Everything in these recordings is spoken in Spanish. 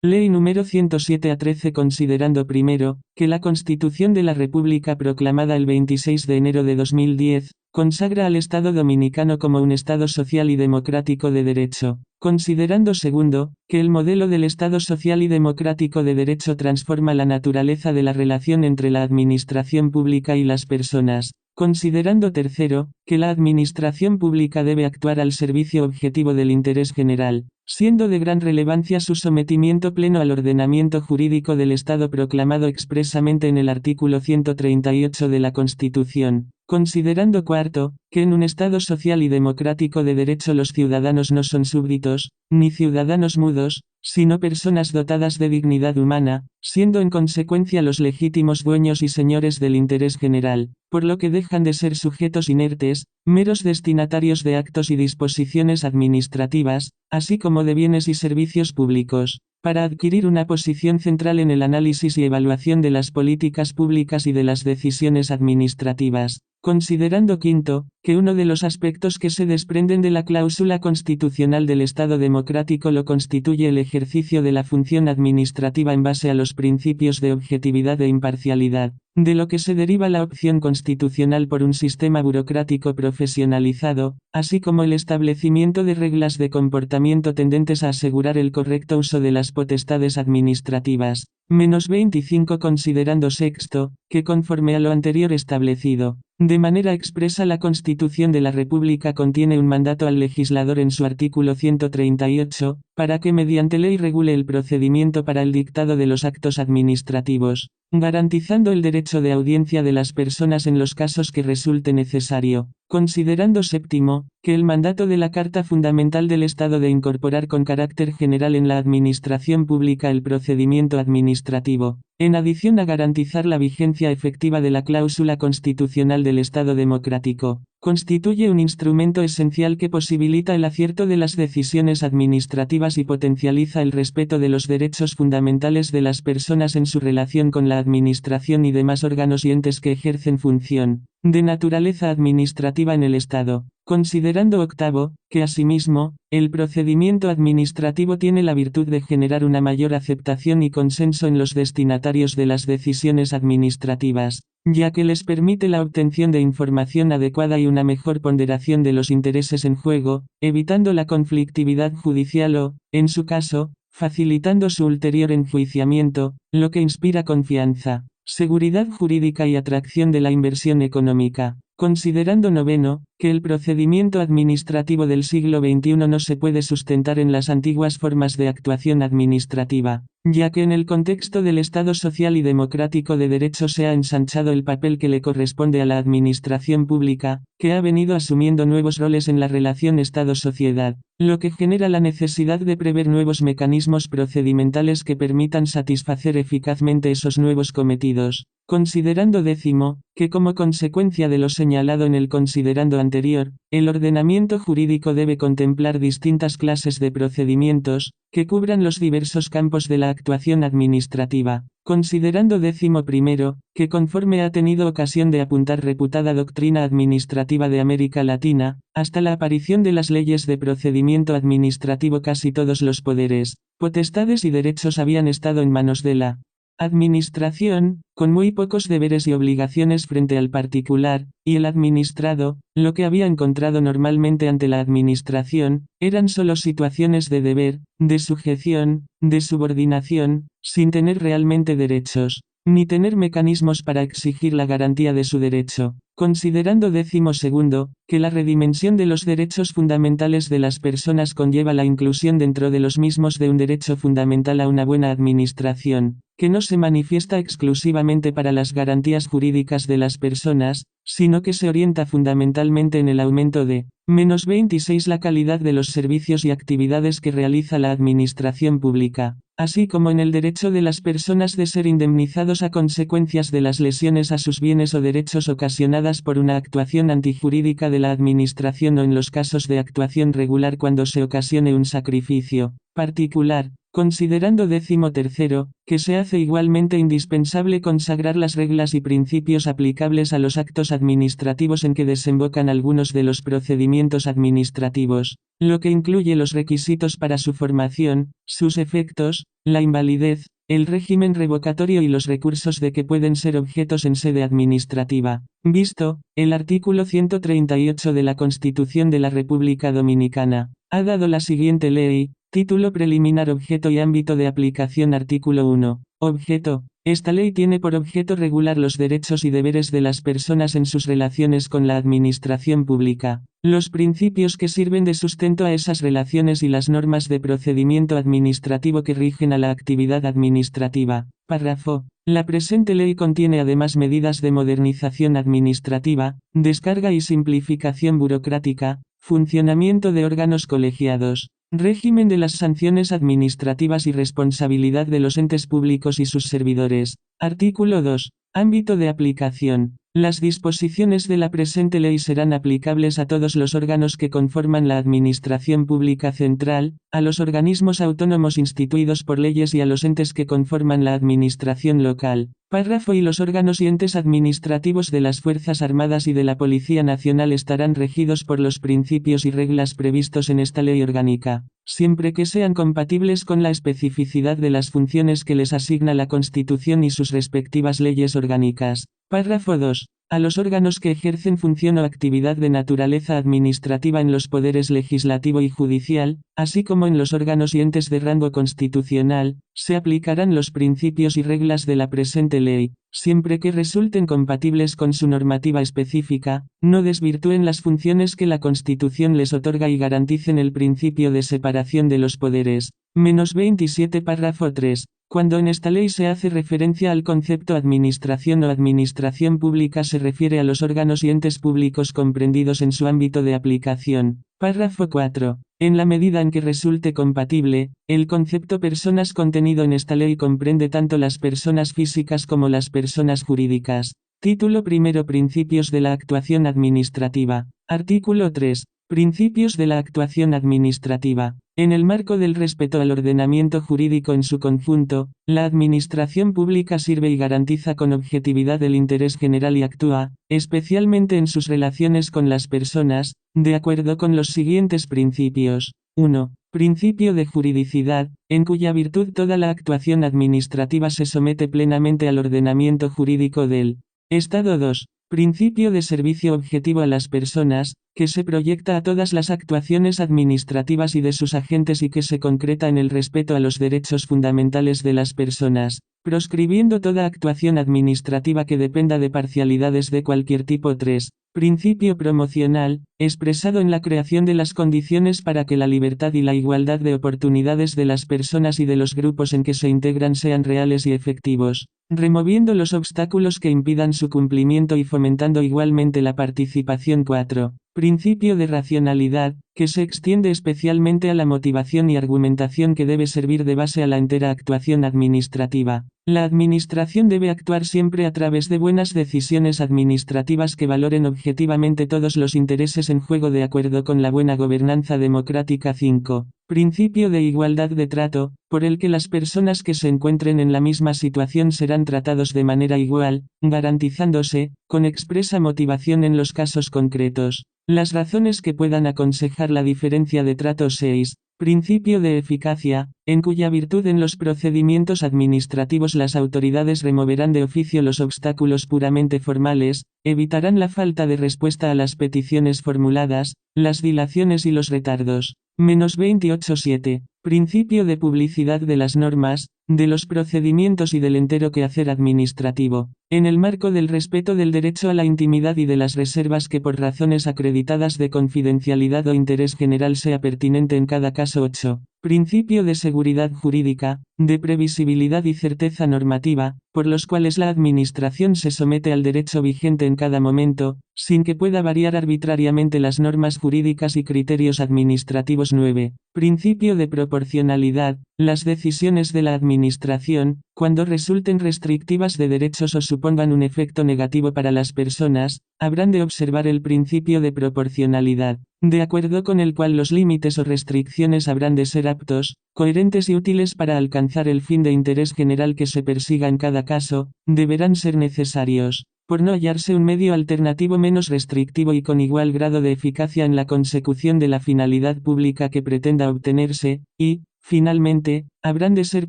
Ley número 107/13 considerando primero, que la Constitución de la República proclamada el 26 de enero de 2010, consagra al Estado Dominicano como un Estado social y democrático de derecho. Considerando segundo, que el modelo del Estado social y democrático de derecho transforma la naturaleza de la relación entre la administración pública y las personas. Considerando tercero, que la administración pública debe actuar al servicio objetivo del interés general, siendo de gran relevancia su sometimiento pleno al ordenamiento jurídico del Estado proclamado expresamente en el artículo 138 de la Constitución. Considerando cuarto, que en un Estado social y democrático de derecho los ciudadanos no son súbditos, ni ciudadanos mudos, sino personas dotadas de dignidad humana, siendo en consecuencia los legítimos dueños y señores del interés general, por lo que dejan de ser sujetos inertes, meros destinatarios de actos y disposiciones administrativas, así como de bienes y servicios públicos, para adquirir una posición central en el análisis y evaluación de las políticas públicas y de las decisiones administrativas. Considerando quinto, que uno de los aspectos que se desprenden de la cláusula constitucional del Estado democrático lo constituye el ejercicio de la función administrativa en base a los principios de objetividad e imparcialidad, de lo que se deriva la opción constitucional por un sistema burocrático profesionalizado, así como el establecimiento de reglas de comportamiento tendentes a asegurar el correcto uso de las potestades administrativas. -25 Considerando sexto, que conforme a lo anterior establecido, de manera expresa la Constitución de la República contiene un mandato al legislador en su artículo 138, para que mediante ley regule el procedimiento para el dictado de los actos administrativos, garantizando el derecho de audiencia de las personas en los casos que resulte necesario. Considerando séptimo, que el mandato de la Carta Fundamental del Estado de incorporar con carácter general en la administración pública el procedimiento administrativo, en adición a garantizar la vigencia efectiva de la cláusula constitucional del Estado democrático, constituye un instrumento esencial que posibilita el acierto de las decisiones administrativas y potencializa el respeto de los derechos fundamentales de las personas en su relación con la administración y demás órganos y entes que ejercen función de naturaleza administrativa en el Estado. Considerando octavo, que asimismo, el procedimiento administrativo tiene la virtud de generar una mayor aceptación y consenso en los destinatarios de las decisiones administrativas, ya que les permite la obtención de información adecuada y una mejor ponderación de los intereses en juego, evitando la conflictividad judicial o, en su caso, facilitando su ulterior enjuiciamiento, lo que inspira confianza, seguridad jurídica y atracción de la inversión económica. Considerando noveno, que el procedimiento administrativo del siglo XXI no se puede sustentar en las antiguas formas de actuación administrativa, ya que en el contexto del Estado social y democrático de derecho se ha ensanchado el papel que le corresponde a la administración pública, que ha venido asumiendo nuevos roles en la relación Estado-sociedad, lo que genera la necesidad de prever nuevos mecanismos procedimentales que permitan satisfacer eficazmente esos nuevos cometidos. Considerando décimo, que como consecuencia de lo señalado en el considerando anterior, el ordenamiento jurídico debe contemplar distintas clases de procedimientos, que cubran los diversos campos de la actuación administrativa. Considerando décimo primero, que conforme ha tenido ocasión de apuntar reputada doctrina administrativa de América Latina, hasta la aparición de las leyes de procedimiento administrativo casi todos los poderes, potestades y derechos habían estado en manos de la administración, con muy pocos deberes y obligaciones frente al particular, y el administrado, lo que había encontrado normalmente ante la administración, eran solo situaciones de deber, de sujeción, de subordinación, sin tener realmente derechos, ni tener mecanismos para exigir la garantía de su derecho. Considerando décimo segundo, que la redimensión de los derechos fundamentales de las personas conlleva la inclusión dentro de los mismos de un derecho fundamental a una buena administración, que no se manifiesta exclusivamente para las garantías jurídicas de las personas, sino que se orienta fundamentalmente en el aumento de -26 la calidad de los servicios y actividades que realiza la administración pública, así como en el derecho de las personas de ser indemnizados a consecuencias de las lesiones a sus bienes o derechos ocasionadas por una actuación antijurídica de la administración o en los casos de actuación regular cuando se ocasione un sacrificio particular, Considerando 13, que se hace igualmente indispensable consagrar las reglas y principios aplicables a los actos administrativos en que desembocan algunos de los procedimientos administrativos, lo que incluye los requisitos para su formación, sus efectos, la invalidez, el régimen revocatorio y los recursos de que pueden ser objetos en sede administrativa. Visto, el artículo 138 de la Constitución de la República Dominicana, ha dado la siguiente ley. Título preliminar. Objeto y ámbito de aplicación. Artículo 1. Objeto. Esta ley tiene por objeto regular los derechos y deberes de las personas en sus relaciones con la administración pública, los principios que sirven de sustento a esas relaciones y las normas de procedimiento administrativo que rigen a la actividad administrativa. Párrafo. La presente ley contiene además medidas de modernización administrativa, descarga y simplificación burocrática, funcionamiento de órganos colegiados, régimen de las sanciones administrativas y responsabilidad de los entes públicos y sus servidores. Artículo 2. Ámbito de aplicación. Las disposiciones de la presente ley serán aplicables a todos los órganos que conforman la Administración Pública Central, a los organismos autónomos instituidos por leyes y a los entes que conforman la Administración Local. Párrafo. Y los órganos y entes administrativos de las Fuerzas Armadas y de la Policía Nacional estarán regidos por los principios y reglas previstos en esta ley orgánica, siempre que sean compatibles con la especificidad de las funciones que les asigna la Constitución y sus respectivas leyes orgánicas. Párrafo 2. A los órganos que ejercen función o actividad de naturaleza administrativa en los poderes legislativo y judicial, así como en los órganos y entes de rango constitucional, se aplicarán los principios y reglas de la presente ley, siempre que resulten compatibles con su normativa específica, no desvirtúen las funciones que la Constitución les otorga y garanticen el principio de separación de los poderes. 27. Párrafo 3. Cuando en esta ley se hace referencia al concepto administración o administración pública se refiere a los órganos y entes públicos comprendidos en su ámbito de aplicación. Párrafo 4. En la medida en que resulte compatible, el concepto personas contenido en esta ley comprende tanto las personas físicas como las personas jurídicas. Título primero. Principios de la actuación administrativa. Artículo 3. Principios de la actuación administrativa. En el marco del respeto al ordenamiento jurídico en su conjunto, la administración pública sirve y garantiza con objetividad el interés general y actúa, especialmente en sus relaciones con las personas, de acuerdo con los siguientes principios. 1. Principio de juridicidad, en cuya virtud toda la actuación administrativa se somete plenamente al ordenamiento jurídico del Estado. 2. Principio de servicio objetivo a las personas, que se proyecta a todas las actuaciones administrativas y de sus agentes y que se concreta en el respeto a los derechos fundamentales de las personas, proscribiendo toda actuación administrativa que dependa de parcialidades de cualquier tipo. 3. Principio promocional, expresado en la creación de las condiciones para que la libertad y la igualdad de oportunidades de las personas y de los grupos en que se integran sean reales y efectivos, removiendo los obstáculos que impidan su cumplimiento y fomentando igualmente la participación. 4. Principio de racionalidad, que se extiende especialmente a la motivación y argumentación que debe servir de base a la entera actuación administrativa. La administración debe actuar siempre a través de buenas decisiones administrativas que valoren objetivamente todos los intereses en juego de acuerdo con la buena gobernanza democrática. 5. Principio de igualdad de trato, por el que las personas que se encuentren en la misma situación serán tratados de manera igual, garantizándose, con expresa motivación en los casos concretos, las razones que puedan aconsejar la diferencia de trato. 6. Principio de eficacia, en cuya virtud en los procedimientos administrativos las autoridades removerán de oficio los obstáculos puramente formales, evitarán la falta de respuesta a las peticiones formuladas, las dilaciones y los retardos. 28.7. Principio de publicidad de las normas, de los procedimientos y del entero quehacer administrativo, en el marco del respeto del derecho a la intimidad y de las reservas que por razones acreditadas de confidencialidad o interés general sea pertinente en cada caso. 8. Principio de seguridad jurídica, de previsibilidad y certeza normativa, por los cuales la Administración se somete al derecho vigente en cada momento, sin que pueda variar arbitrariamente las normas jurídicas y criterios administrativos. 9. Principio de proporcionalidad, las decisiones de la Administración administración, cuando resulten restrictivas de derechos o supongan un efecto negativo para las personas, habrán de observar el principio de proporcionalidad, de acuerdo con el cual los límites o restricciones habrán de ser aptos, coherentes y útiles para alcanzar el fin de interés general que se persiga en cada caso, deberán ser necesarios, por no hallarse un medio alternativo menos restrictivo y con igual grado de eficacia en la consecución de la finalidad pública que pretenda obtenerse, y, finalmente, habrán de ser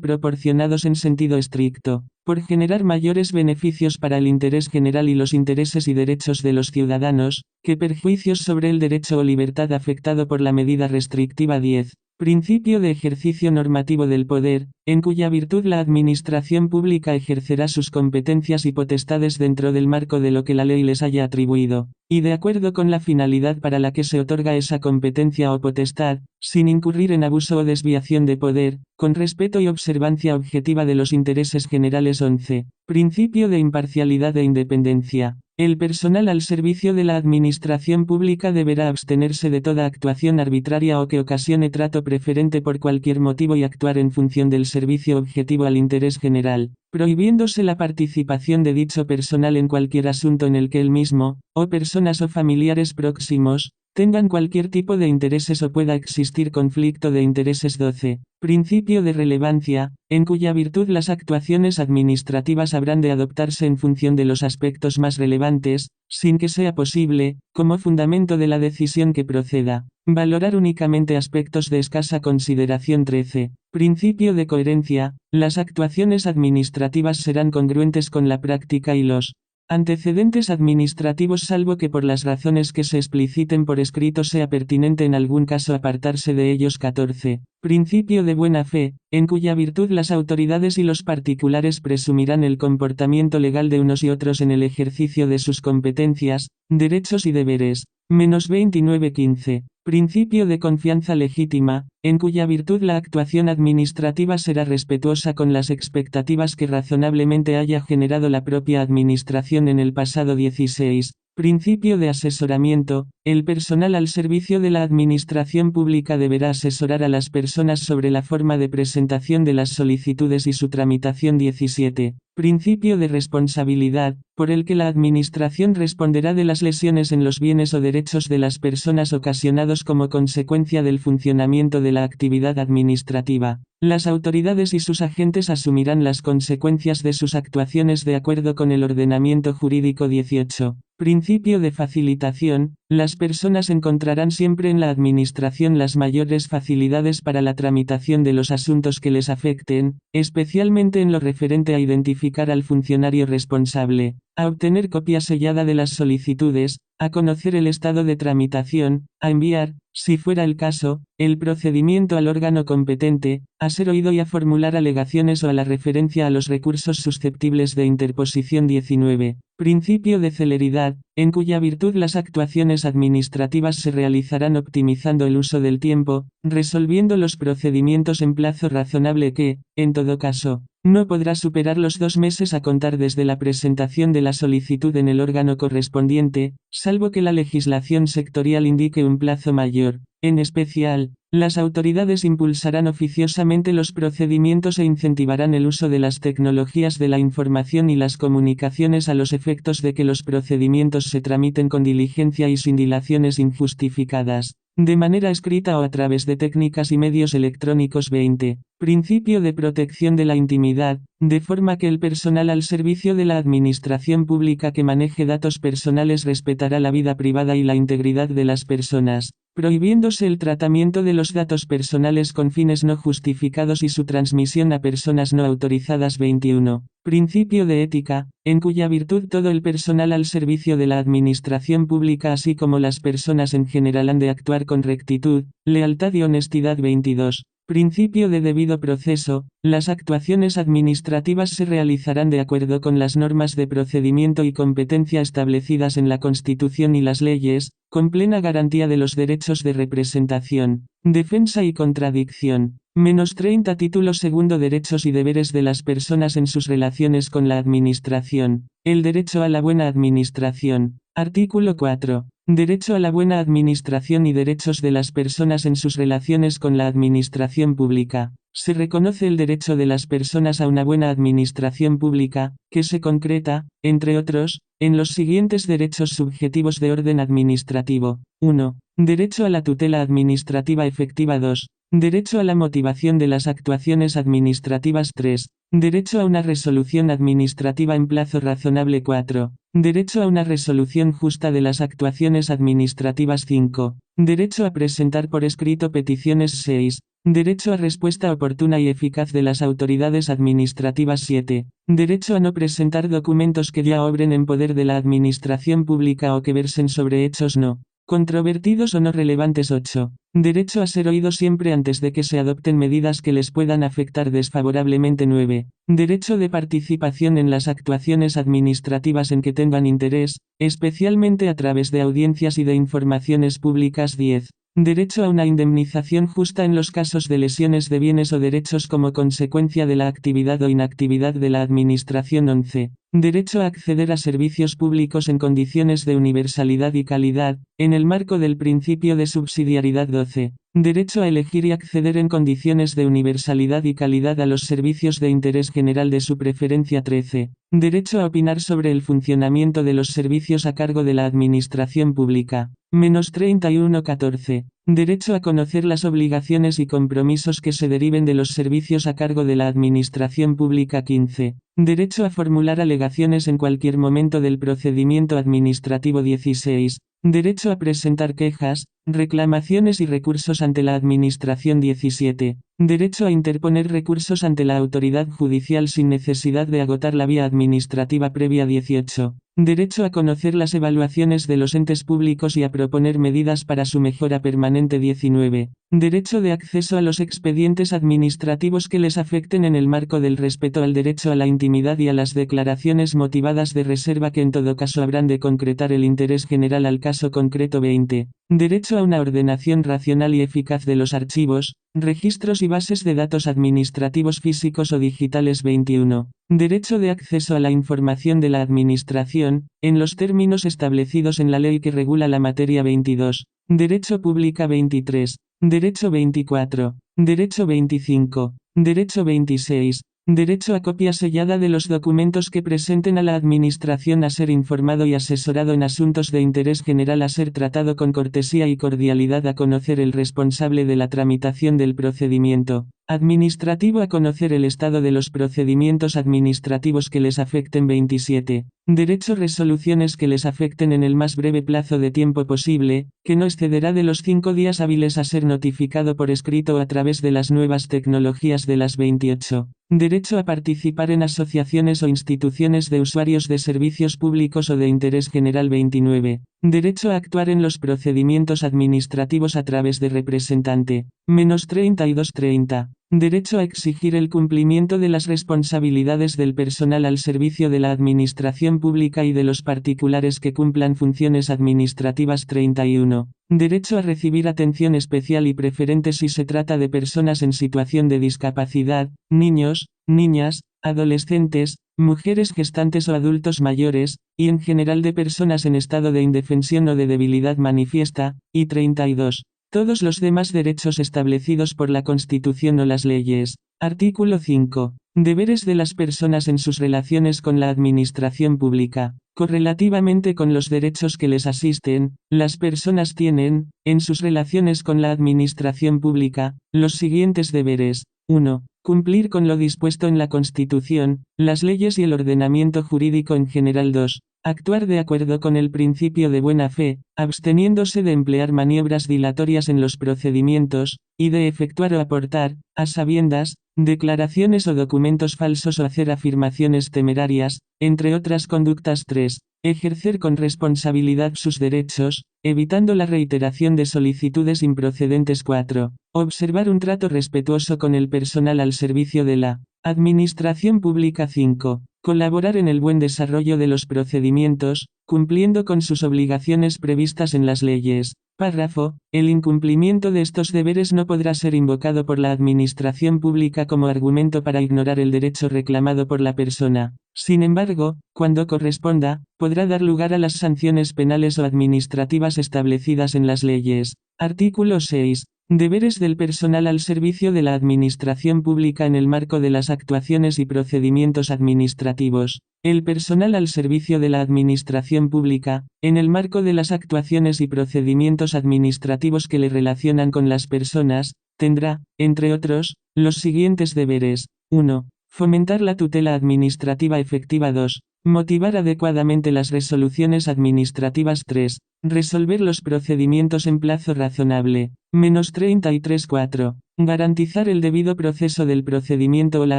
proporcionados en sentido estricto, por generar mayores beneficios para el interés general y los intereses y derechos de los ciudadanos, que perjuicios sobre el derecho o libertad afectado por la medida restrictiva 10. Principio de ejercicio normativo del poder, en cuya virtud la administración pública ejercerá sus competencias y potestades dentro del marco de lo que la ley les haya atribuido, y de acuerdo con la finalidad para la que se otorga esa competencia o potestad, sin incurrir en abuso o desviación de poder, con respeto y observancia objetiva de los intereses generales. 11. Principio de imparcialidad e independencia. El personal al servicio de la administración pública deberá abstenerse de toda actuación arbitraria o que ocasione trato preferente por cualquier motivo y actuar en función del servicio objetivo al interés general, prohibiéndose la participación de dicho personal en cualquier asunto en el que él mismo, o personas o familiares próximos, tengan cualquier tipo de intereses o pueda existir conflicto de intereses. 12. Principio de relevancia, en cuya virtud las actuaciones administrativas habrán de adoptarse en función de los aspectos más relevantes, sin que sea posible, como fundamento de la decisión que proceda, valorar únicamente aspectos de escasa consideración. 13. Principio de coherencia, las actuaciones administrativas serán congruentes con la práctica y los antecedentes administrativos salvo que por las razones que se expliciten por escrito sea pertinente en algún caso apartarse de ellos. 14. Principio de buena fe, en cuya virtud las autoridades y los particulares presumirán el comportamiento legal de unos y otros en el ejercicio de sus competencias, derechos y deberes. 29. 15. Principio de confianza legítima, en cuya virtud la actuación administrativa será respetuosa con las expectativas que razonablemente haya generado la propia administración en el pasado. 16. Principio de asesoramiento, el personal al servicio de la administración pública deberá asesorar a las personas sobre la forma de presentación de las solicitudes y su tramitación. 17. Principio de responsabilidad, por el que la administración responderá de las lesiones en los bienes o derechos de las personas ocasionados como consecuencia del funcionamiento de la actividad administrativa. Las autoridades y sus agentes asumirán las consecuencias de sus actuaciones de acuerdo con el ordenamiento jurídico. 18. Principio de facilitación, las personas encontrarán siempre en la administración las mayores facilidades para la tramitación de los asuntos que les afecten, especialmente en lo referente a identificar al funcionario responsable, a obtener copia sellada de las solicitudes, a conocer el estado de tramitación, a enviar, si fuera el caso, el procedimiento al órgano competente, a ser oído y a formular alegaciones o a la referencia a los recursos susceptibles de interposición. 19. Principio de celeridad, en cuya virtud las actuaciones administrativas se realizarán optimizando el uso del tiempo, resolviendo los procedimientos en plazo razonable que, en todo caso, no podrá superar los 2 meses a contar desde la presentación de la solicitud en el órgano correspondiente, salvo que la legislación sectorial indique un plazo mayor. En especial, las autoridades impulsarán oficiosamente los procedimientos e incentivarán el uso de las tecnologías de la información y las comunicaciones a los efectos de que los procedimientos se tramiten con diligencia y sin dilaciones injustificadas, de manera escrita o a través de técnicas y medios electrónicos. 20. Principio de protección de la intimidad, de forma que el personal al servicio de la administración pública que maneje datos personales respetará la vida privada y la integridad de las personas, prohibiéndose el tratamiento de los datos personales con fines no justificados y su transmisión a personas no autorizadas. 21. Principio de ética, en cuya virtud todo el personal al servicio de la administración pública así como las personas en general han de actuar con rectitud, lealtad y honestidad. 22. Principio de debido proceso, las actuaciones administrativas se realizarán de acuerdo con las normas de procedimiento y competencia establecidas en la Constitución y las leyes, con plena garantía de los derechos de representación, defensa y contradicción. 30. Título segundo. Derechos y deberes de las personas en sus relaciones con la administración. El derecho a la buena administración. Artículo 4. Derecho a la buena administración y derechos de las personas en sus relaciones con la administración pública. Se reconoce el derecho de las personas a una buena administración pública, que se concreta, entre otros, en los siguientes derechos subjetivos de orden administrativo. 1. Derecho a la tutela administrativa efectiva. 2. Derecho a la motivación de las actuaciones administrativas. 3. Derecho a una resolución administrativa en plazo razonable. 4. Derecho a una resolución justa de las actuaciones administrativas. 5. Derecho a presentar por escrito peticiones. 6. Derecho a respuesta oportuna y eficaz de las autoridades administrativas. 7. Derecho a no presentar documentos que ya obren en poder de la administración pública o que versen sobre hechos no controvertidos o no relevantes. 8. Derecho a ser oído siempre antes de que se adopten medidas que les puedan afectar desfavorablemente. 9. Derecho de participación en las actuaciones administrativas en que tengan interés, especialmente a través de audiencias y de informaciones públicas. 10. Derecho a una indemnización justa en los casos de lesiones de bienes o derechos como consecuencia de la actividad o inactividad de la administración. 11. Derecho a acceder a servicios públicos en condiciones de universalidad y calidad, en el marco del principio de subsidiariedad. 12. Derecho a elegir y acceder en condiciones de universalidad y calidad a los servicios de interés general de su preferencia. 13. Derecho a opinar sobre el funcionamiento de los servicios a cargo de la administración pública. 31. 14. Derecho a conocer las obligaciones y compromisos que se deriven de los servicios a cargo de la administración pública. 15. Derecho a formular alegaciones en cualquier momento del procedimiento administrativo. 16. Derecho a presentar quejas, reclamaciones y recursos ante la Administración. 17. Derecho a interponer recursos ante la autoridad judicial sin necesidad de agotar la vía administrativa previa. 18. Derecho a conocer las evaluaciones de los entes públicos y a proponer medidas para su mejora permanente. 19. Derecho de acceso a los expedientes administrativos que les afecten en el marco del respeto al derecho a la intimidad y a las declaraciones motivadas de reserva que en todo caso habrán de concretar el interés general al caso concreto. 20. Derecho a una ordenación racional y eficaz de los archivos, registros y bases de datos administrativos físicos o digitales. 21. Derecho de acceso a la información de la Administración, en los términos establecidos en la ley que regula la materia. 22. Derecho pública. 23. Derecho. 24. Derecho. 25. Derecho. 26. Derecho a copia sellada de los documentos que presenten a la Administración, a ser informado y asesorado en asuntos de interés general, a ser tratado con cortesía y cordialidad, a conocer el responsable de la tramitación del procedimiento administrativo, a conocer el estado de los procedimientos administrativos que les afecten. 27. Derecho resoluciones que les afecten en el más breve plazo de tiempo posible, que no excederá de los 5 días hábiles, a ser notificado por escrito o a través de las nuevas tecnologías de las. 28. Derecho a participar en asociaciones o instituciones de usuarios de servicios públicos o de interés general. 29. Derecho a actuar en los procedimientos administrativos a través de representante. 32. 30. Derecho a exigir el cumplimiento de las responsabilidades del personal al servicio de la administración pública y de los particulares que cumplan funciones administrativas. 31. Derecho a recibir atención especial y preferente si se trata de personas en situación de discapacidad, niños, niñas, adolescentes, mujeres gestantes o adultos mayores, y en general de personas en estado de indefensión o de debilidad manifiesta. Y 32. Todos los demás derechos establecidos por la Constitución o las leyes. Artículo 5. Deberes de las personas en sus relaciones con la administración pública. Correlativamente con los derechos que les asisten, las personas tienen, en sus relaciones con la administración pública, los siguientes deberes. 1. Cumplir con lo dispuesto en la Constitución, las leyes y el ordenamiento jurídico en general. 2. Actuar de acuerdo con el principio de buena fe, absteniéndose de emplear maniobras dilatorias en los procedimientos, y de efectuar o aportar, a sabiendas, declaraciones o documentos falsos o hacer afirmaciones temerarias, entre otras conductas. 3. Ejercer con responsabilidad sus derechos, evitando la reiteración de solicitudes improcedentes. 4. Observar un trato respetuoso con el personal al servicio de la administración pública. 5. Colaborar en el buen desarrollo de los procedimientos, cumpliendo con sus obligaciones previstas en las leyes. Párrafo. El incumplimiento de estos deberes no podrá ser invocado por la administración pública como argumento para ignorar el derecho reclamado por la persona. Sin embargo, cuando corresponda, podrá dar lugar a las sanciones penales o administrativas establecidas en las leyes. Artículo 6. Deberes del personal al servicio de la administración pública en el marco de las actuaciones y procedimientos administrativos. El personal al servicio de la administración pública, en el marco de las actuaciones y procedimientos administrativos que le relacionan con las personas, tendrá, entre otros, los siguientes deberes. 1. Fomentar la tutela administrativa efectiva. 2. Motivar adecuadamente las resoluciones administrativas. 3. Resolver los procedimientos en plazo razonable. -33. 4. Garantizar el debido proceso del procedimiento o la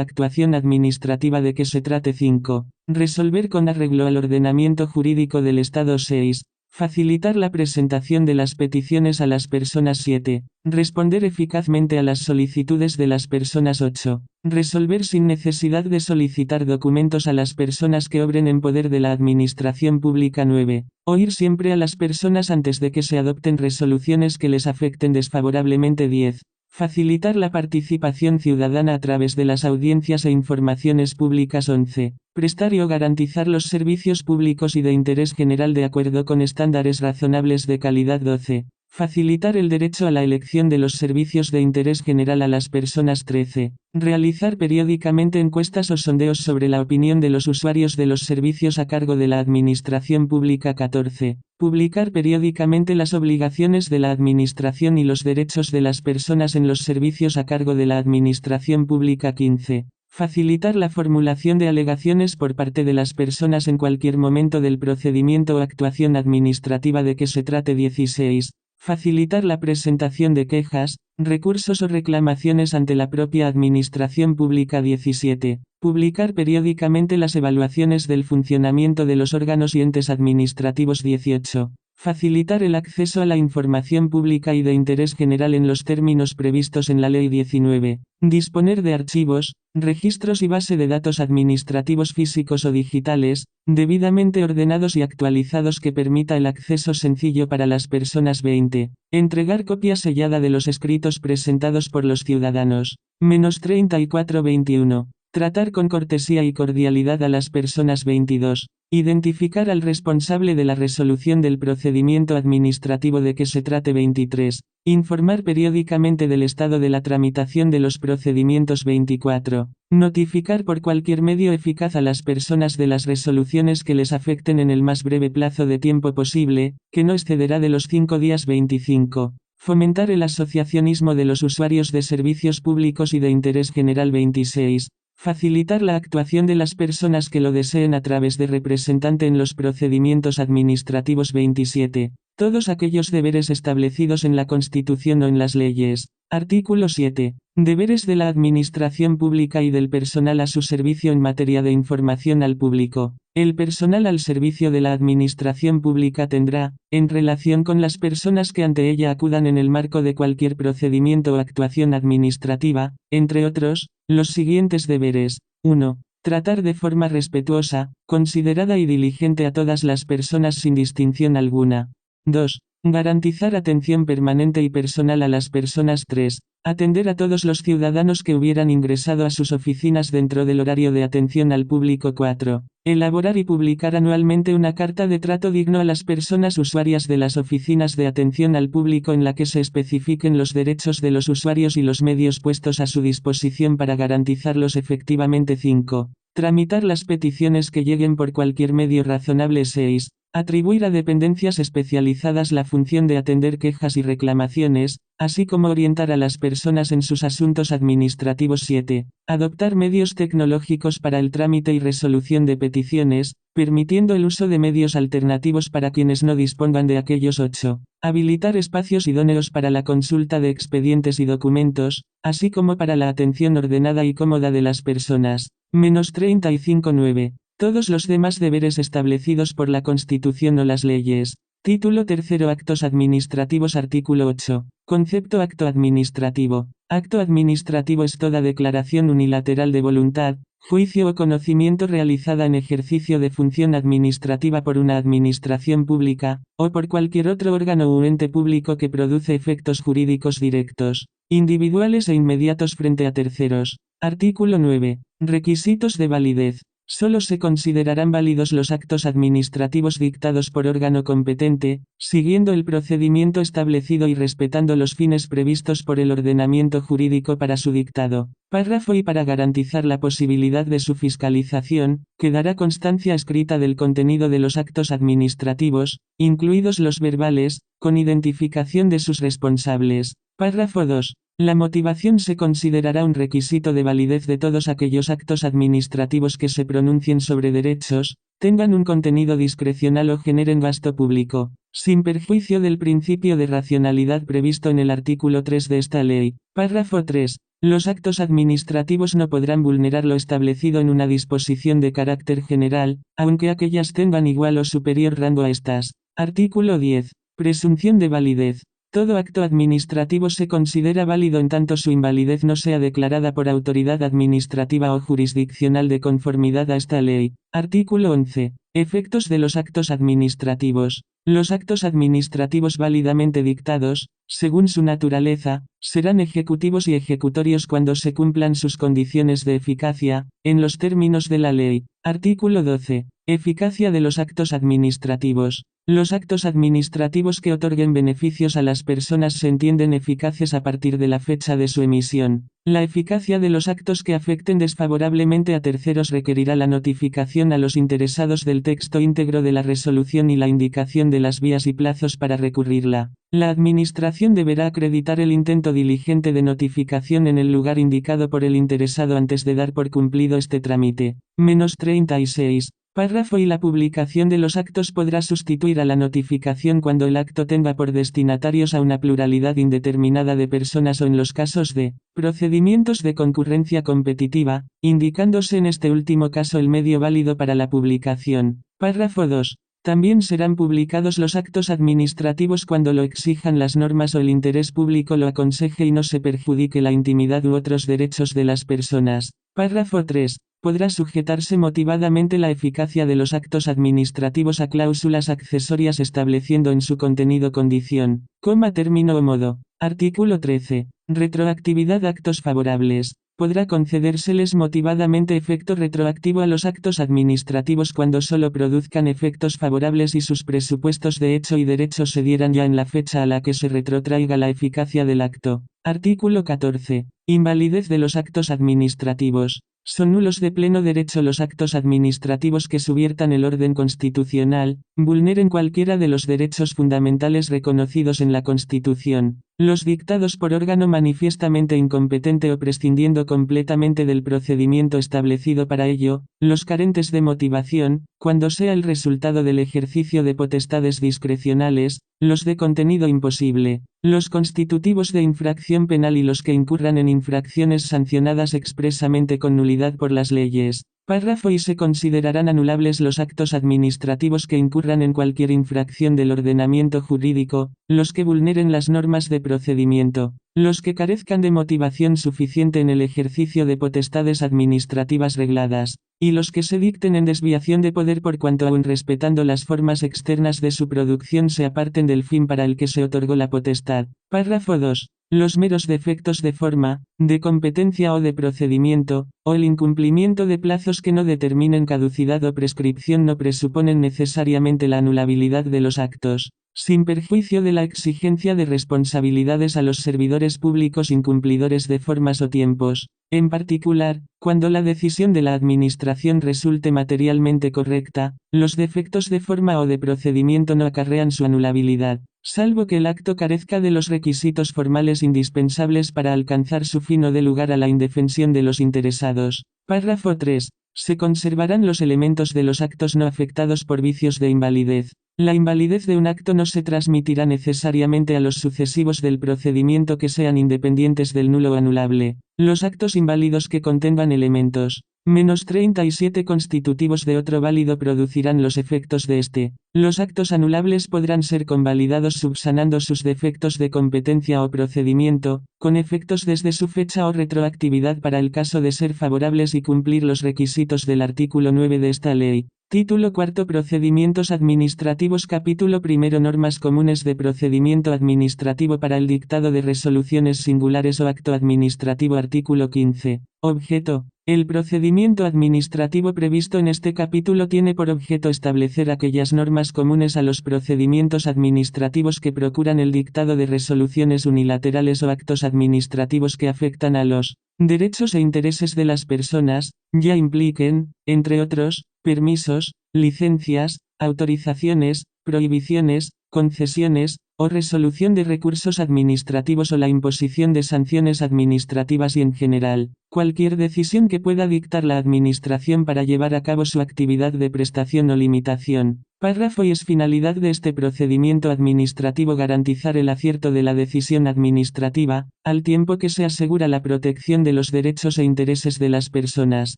actuación administrativa de que se trate. 5. Resolver con arreglo al ordenamiento jurídico del Estado. 6. Facilitar la presentación de las peticiones a las personas. 7. Responder eficazmente a las solicitudes de las personas. 8. Resolver sin necesidad de solicitar documentos a las personas que obren en poder de la administración pública. 9. Oír siempre a las personas antes de que se adopten resoluciones que les afecten desfavorablemente. 10. Facilitar la participación ciudadana a través de las audiencias e informaciones públicas. 11. Prestar y o garantizar los servicios públicos y de interés general de acuerdo con estándares razonables de calidad. 12. Facilitar el derecho a la elección de los servicios de interés general a las personas. 13. Realizar periódicamente encuestas o sondeos sobre la opinión de los usuarios de los servicios a cargo de la administración pública. 14. Publicar periódicamente las obligaciones de la administración y los derechos de las personas en los servicios a cargo de la administración pública. 15. Facilitar la formulación de alegaciones por parte de las personas en cualquier momento del procedimiento o actuación administrativa de que se trate. 16. Facilitar la presentación de quejas, recursos o reclamaciones ante la propia administración pública. 17. Publicar periódicamente las evaluaciones del funcionamiento de los órganos y entes administrativos. 18. Facilitar el acceso a la información pública y de interés general en los términos previstos en la Ley 19. Disponer de archivos, registros y base de datos administrativos físicos o digitales, debidamente ordenados y actualizados que permita el acceso sencillo para las personas. 20. Entregar copia sellada de los escritos presentados por los ciudadanos. -34. 21. Tratar con cortesía y cordialidad a las personas. 22. Identificar al responsable de la resolución del procedimiento administrativo de que se trate. 23. Informar periódicamente del estado de la tramitación de los procedimientos. 24. Notificar por cualquier medio eficaz a las personas de las resoluciones que les afecten en el más breve plazo de tiempo posible, que no excederá de los 5 días. 25. Fomentar el asociacionismo de los usuarios de servicios públicos y de interés general. 26. Facilitar la actuación de las personas que lo deseen a través de representante en los procedimientos administrativos. 27. Todos aquellos deberes establecidos en la Constitución o en las leyes. Artículo 7. Deberes de la Administración Pública y del personal a su servicio en materia de información al público. El personal al servicio de la Administración Pública tendrá, en relación con las personas que ante ella acudan en el marco de cualquier procedimiento o actuación administrativa, entre otros, los siguientes deberes. 1. Tratar de forma respetuosa, considerada y diligente a todas las personas sin distinción alguna. 2. Garantizar atención permanente y personal a las personas. 3. Atender a todos los ciudadanos que hubieran ingresado a sus oficinas dentro del horario de atención al público. 4. Elaborar y publicar anualmente una carta de trato digno a las personas usuarias de las oficinas de atención al público en la que se especifiquen los derechos de los usuarios y los medios puestos a su disposición para garantizarlos efectivamente. 5. Tramitar las peticiones que lleguen por cualquier medio razonable. 6. Atribuir a dependencias especializadas la función de atender quejas y reclamaciones, así como orientar a las personas en sus asuntos administrativos. 7. Adoptar medios tecnológicos para el trámite y resolución de peticiones, permitiendo el uso de medios alternativos para quienes no dispongan de aquellos. 8. Habilitar espacios idóneos para la consulta de expedientes y documentos, así como para la atención ordenada y cómoda de las personas. -35. 9. Todos los demás deberes establecidos por la Constitución o las leyes. Título tercero. Actos administrativos. Artículo 8. Concepto acto administrativo. Acto administrativo es toda declaración unilateral de voluntad, juicio o conocimiento realizada en ejercicio de función administrativa por una administración pública, o por cualquier otro órgano u ente público que produce efectos jurídicos directos, individuales e inmediatos frente a terceros. Artículo 9. Requisitos de validez. Solo se considerarán válidos los actos administrativos dictados por órgano competente, siguiendo el procedimiento establecido y respetando los fines previstos por el ordenamiento jurídico para su dictado. Párrafo y para garantizar la posibilidad de su fiscalización, quedará constancia escrita del contenido de los actos administrativos, incluidos los verbales, con identificación de sus responsables. Párrafo 2. La motivación se considerará un requisito de validez de todos aquellos actos administrativos que se pronuncien sobre derechos, tengan un contenido discrecional o generen gasto público, sin perjuicio del principio de racionalidad previsto en el artículo 3 de esta ley. Párrafo 3. Los actos administrativos no podrán vulnerar lo establecido en una disposición de carácter general, aunque aquellas tengan igual o superior rango a estas. Artículo 10. Presunción de validez. Todo acto administrativo se considera válido en tanto su invalidez no sea declarada por autoridad administrativa o jurisdiccional de conformidad a esta ley. Artículo 11. Efectos de los actos administrativos. Los actos administrativos válidamente dictados, según su naturaleza, serán ejecutivos y ejecutorios cuando se cumplan sus condiciones de eficacia, en los términos de la ley. Artículo 12. Eficacia de los actos administrativos. Los actos administrativos que otorguen beneficios a las personas se entienden eficaces a partir de la fecha de su emisión. La eficacia de los actos que afecten desfavorablemente a terceros requerirá la notificación a los interesados del texto íntegro de la resolución y la indicación de las vías y plazos para recurrirla. La Administración deberá acreditar el intento diligente de notificación en el lugar indicado por el interesado antes de dar por cumplido este trámite. -36. Párrafo y la publicación de los actos podrá sustituir a la notificación cuando el acto tenga por destinatarios a una pluralidad indeterminada de personas o en los casos de procedimientos de concurrencia competitiva, indicándose en este último caso el medio válido para la publicación. Párrafo 2. También serán publicados los actos administrativos cuando lo exijan las normas o el interés público lo aconseje y no se perjudique la intimidad u otros derechos de las personas. Párrafo 3. Podrá sujetarse motivadamente la eficacia de los actos administrativos a cláusulas accesorias estableciendo en su contenido condición, término o modo. Artículo 13. Retroactividad. Actos favorables. Podrá concedérseles motivadamente efecto retroactivo a los actos administrativos cuando solo produzcan efectos favorables y sus presupuestos de hecho y derecho se dieran ya en la fecha a la que se retrotraiga la eficacia del acto. Artículo 14. Invalidez de los actos administrativos. Son nulos de pleno derecho los actos administrativos que subviertan el orden constitucional, vulneren cualquiera de los derechos fundamentales reconocidos en la Constitución, los dictados por órgano manifiestamente incompetente o prescindiendo completamente del procedimiento establecido para ello, los carentes de motivación, cuando sea el resultado del ejercicio de potestades discrecionales, los de contenido imposible, los constitutivos de infracción penal y los que incurran en infracciones sancionadas expresamente con nulidad por las leyes. Párrafo y se considerarán anulables los actos administrativos que incurran en cualquier infracción del ordenamiento jurídico, los que vulneren las normas de procedimiento, los que carezcan de motivación suficiente en el ejercicio de potestades administrativas regladas, y los que se dicten en desviación de poder por cuanto aun respetando las formas externas de su producción se aparten del fin para el que se otorgó la potestad. Párrafo 2. Los meros defectos de forma, de competencia o de procedimiento, o el incumplimiento de plazos que no determinen caducidad o prescripción no presuponen necesariamente la anulabilidad de los actos, sin perjuicio de la exigencia de responsabilidades a los servidores públicos incumplidores de formas o tiempos, en particular, cuando la decisión de la Administración resulte materialmente correcta, los defectos de forma o de procedimiento no acarrean su anulabilidad, salvo que el acto carezca de los requisitos formales indispensables para alcanzar su fin o dé lugar a la indefensión de los interesados. Párrafo 3. Se conservarán los elementos de los actos no afectados por vicios de invalidez. La invalidez de un acto no se transmitirá necesariamente a los sucesivos del procedimiento que sean independientes del nulo o anulable. Los actos inválidos que contengan elementos -37 constitutivos de otro válido producirán los efectos de este. Los actos anulables podrán ser convalidados subsanando sus defectos de competencia o procedimiento, con efectos desde su fecha o retroactividad para el caso de ser favorables y cumplir los requisitos del artículo 9 de esta ley. Título cuarto Procedimientos administrativos Capítulo primero Normas comunes de procedimiento administrativo para el dictado de resoluciones singulares o acto administrativo Artículo 15. Objeto. El procedimiento administrativo previsto en este capítulo tiene por objeto establecer aquellas normas comunes a los procedimientos administrativos que procuran el dictado de resoluciones unilaterales o actos administrativos que afectan a los derechos e intereses de las personas, ya impliquen, entre otros, permisos, licencias, autorizaciones, prohibiciones, concesiones, o resolución de recursos administrativos o la imposición de sanciones administrativas y en general, cualquier decisión que pueda dictar la Administración para llevar a cabo su actividad de prestación o limitación. Párrafo y es finalidad de este procedimiento administrativo garantizar el acierto de la decisión administrativa, al tiempo que se asegura la protección de los derechos e intereses de las personas.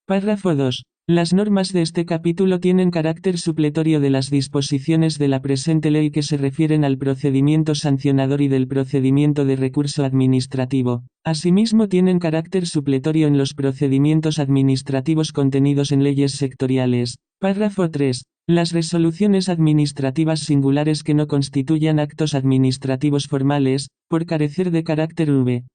Párrafo 2. Las normas de este capítulo tienen carácter supletorio de las disposiciones de la presente ley que se refieren al procedimiento sancionador y del procedimiento de recurso administrativo. Asimismo tienen carácter supletorio en los procedimientos administrativos contenidos en leyes sectoriales. Párrafo 3. Las resoluciones administrativas singulares que no constituyan actos administrativos formales, por carecer de carácter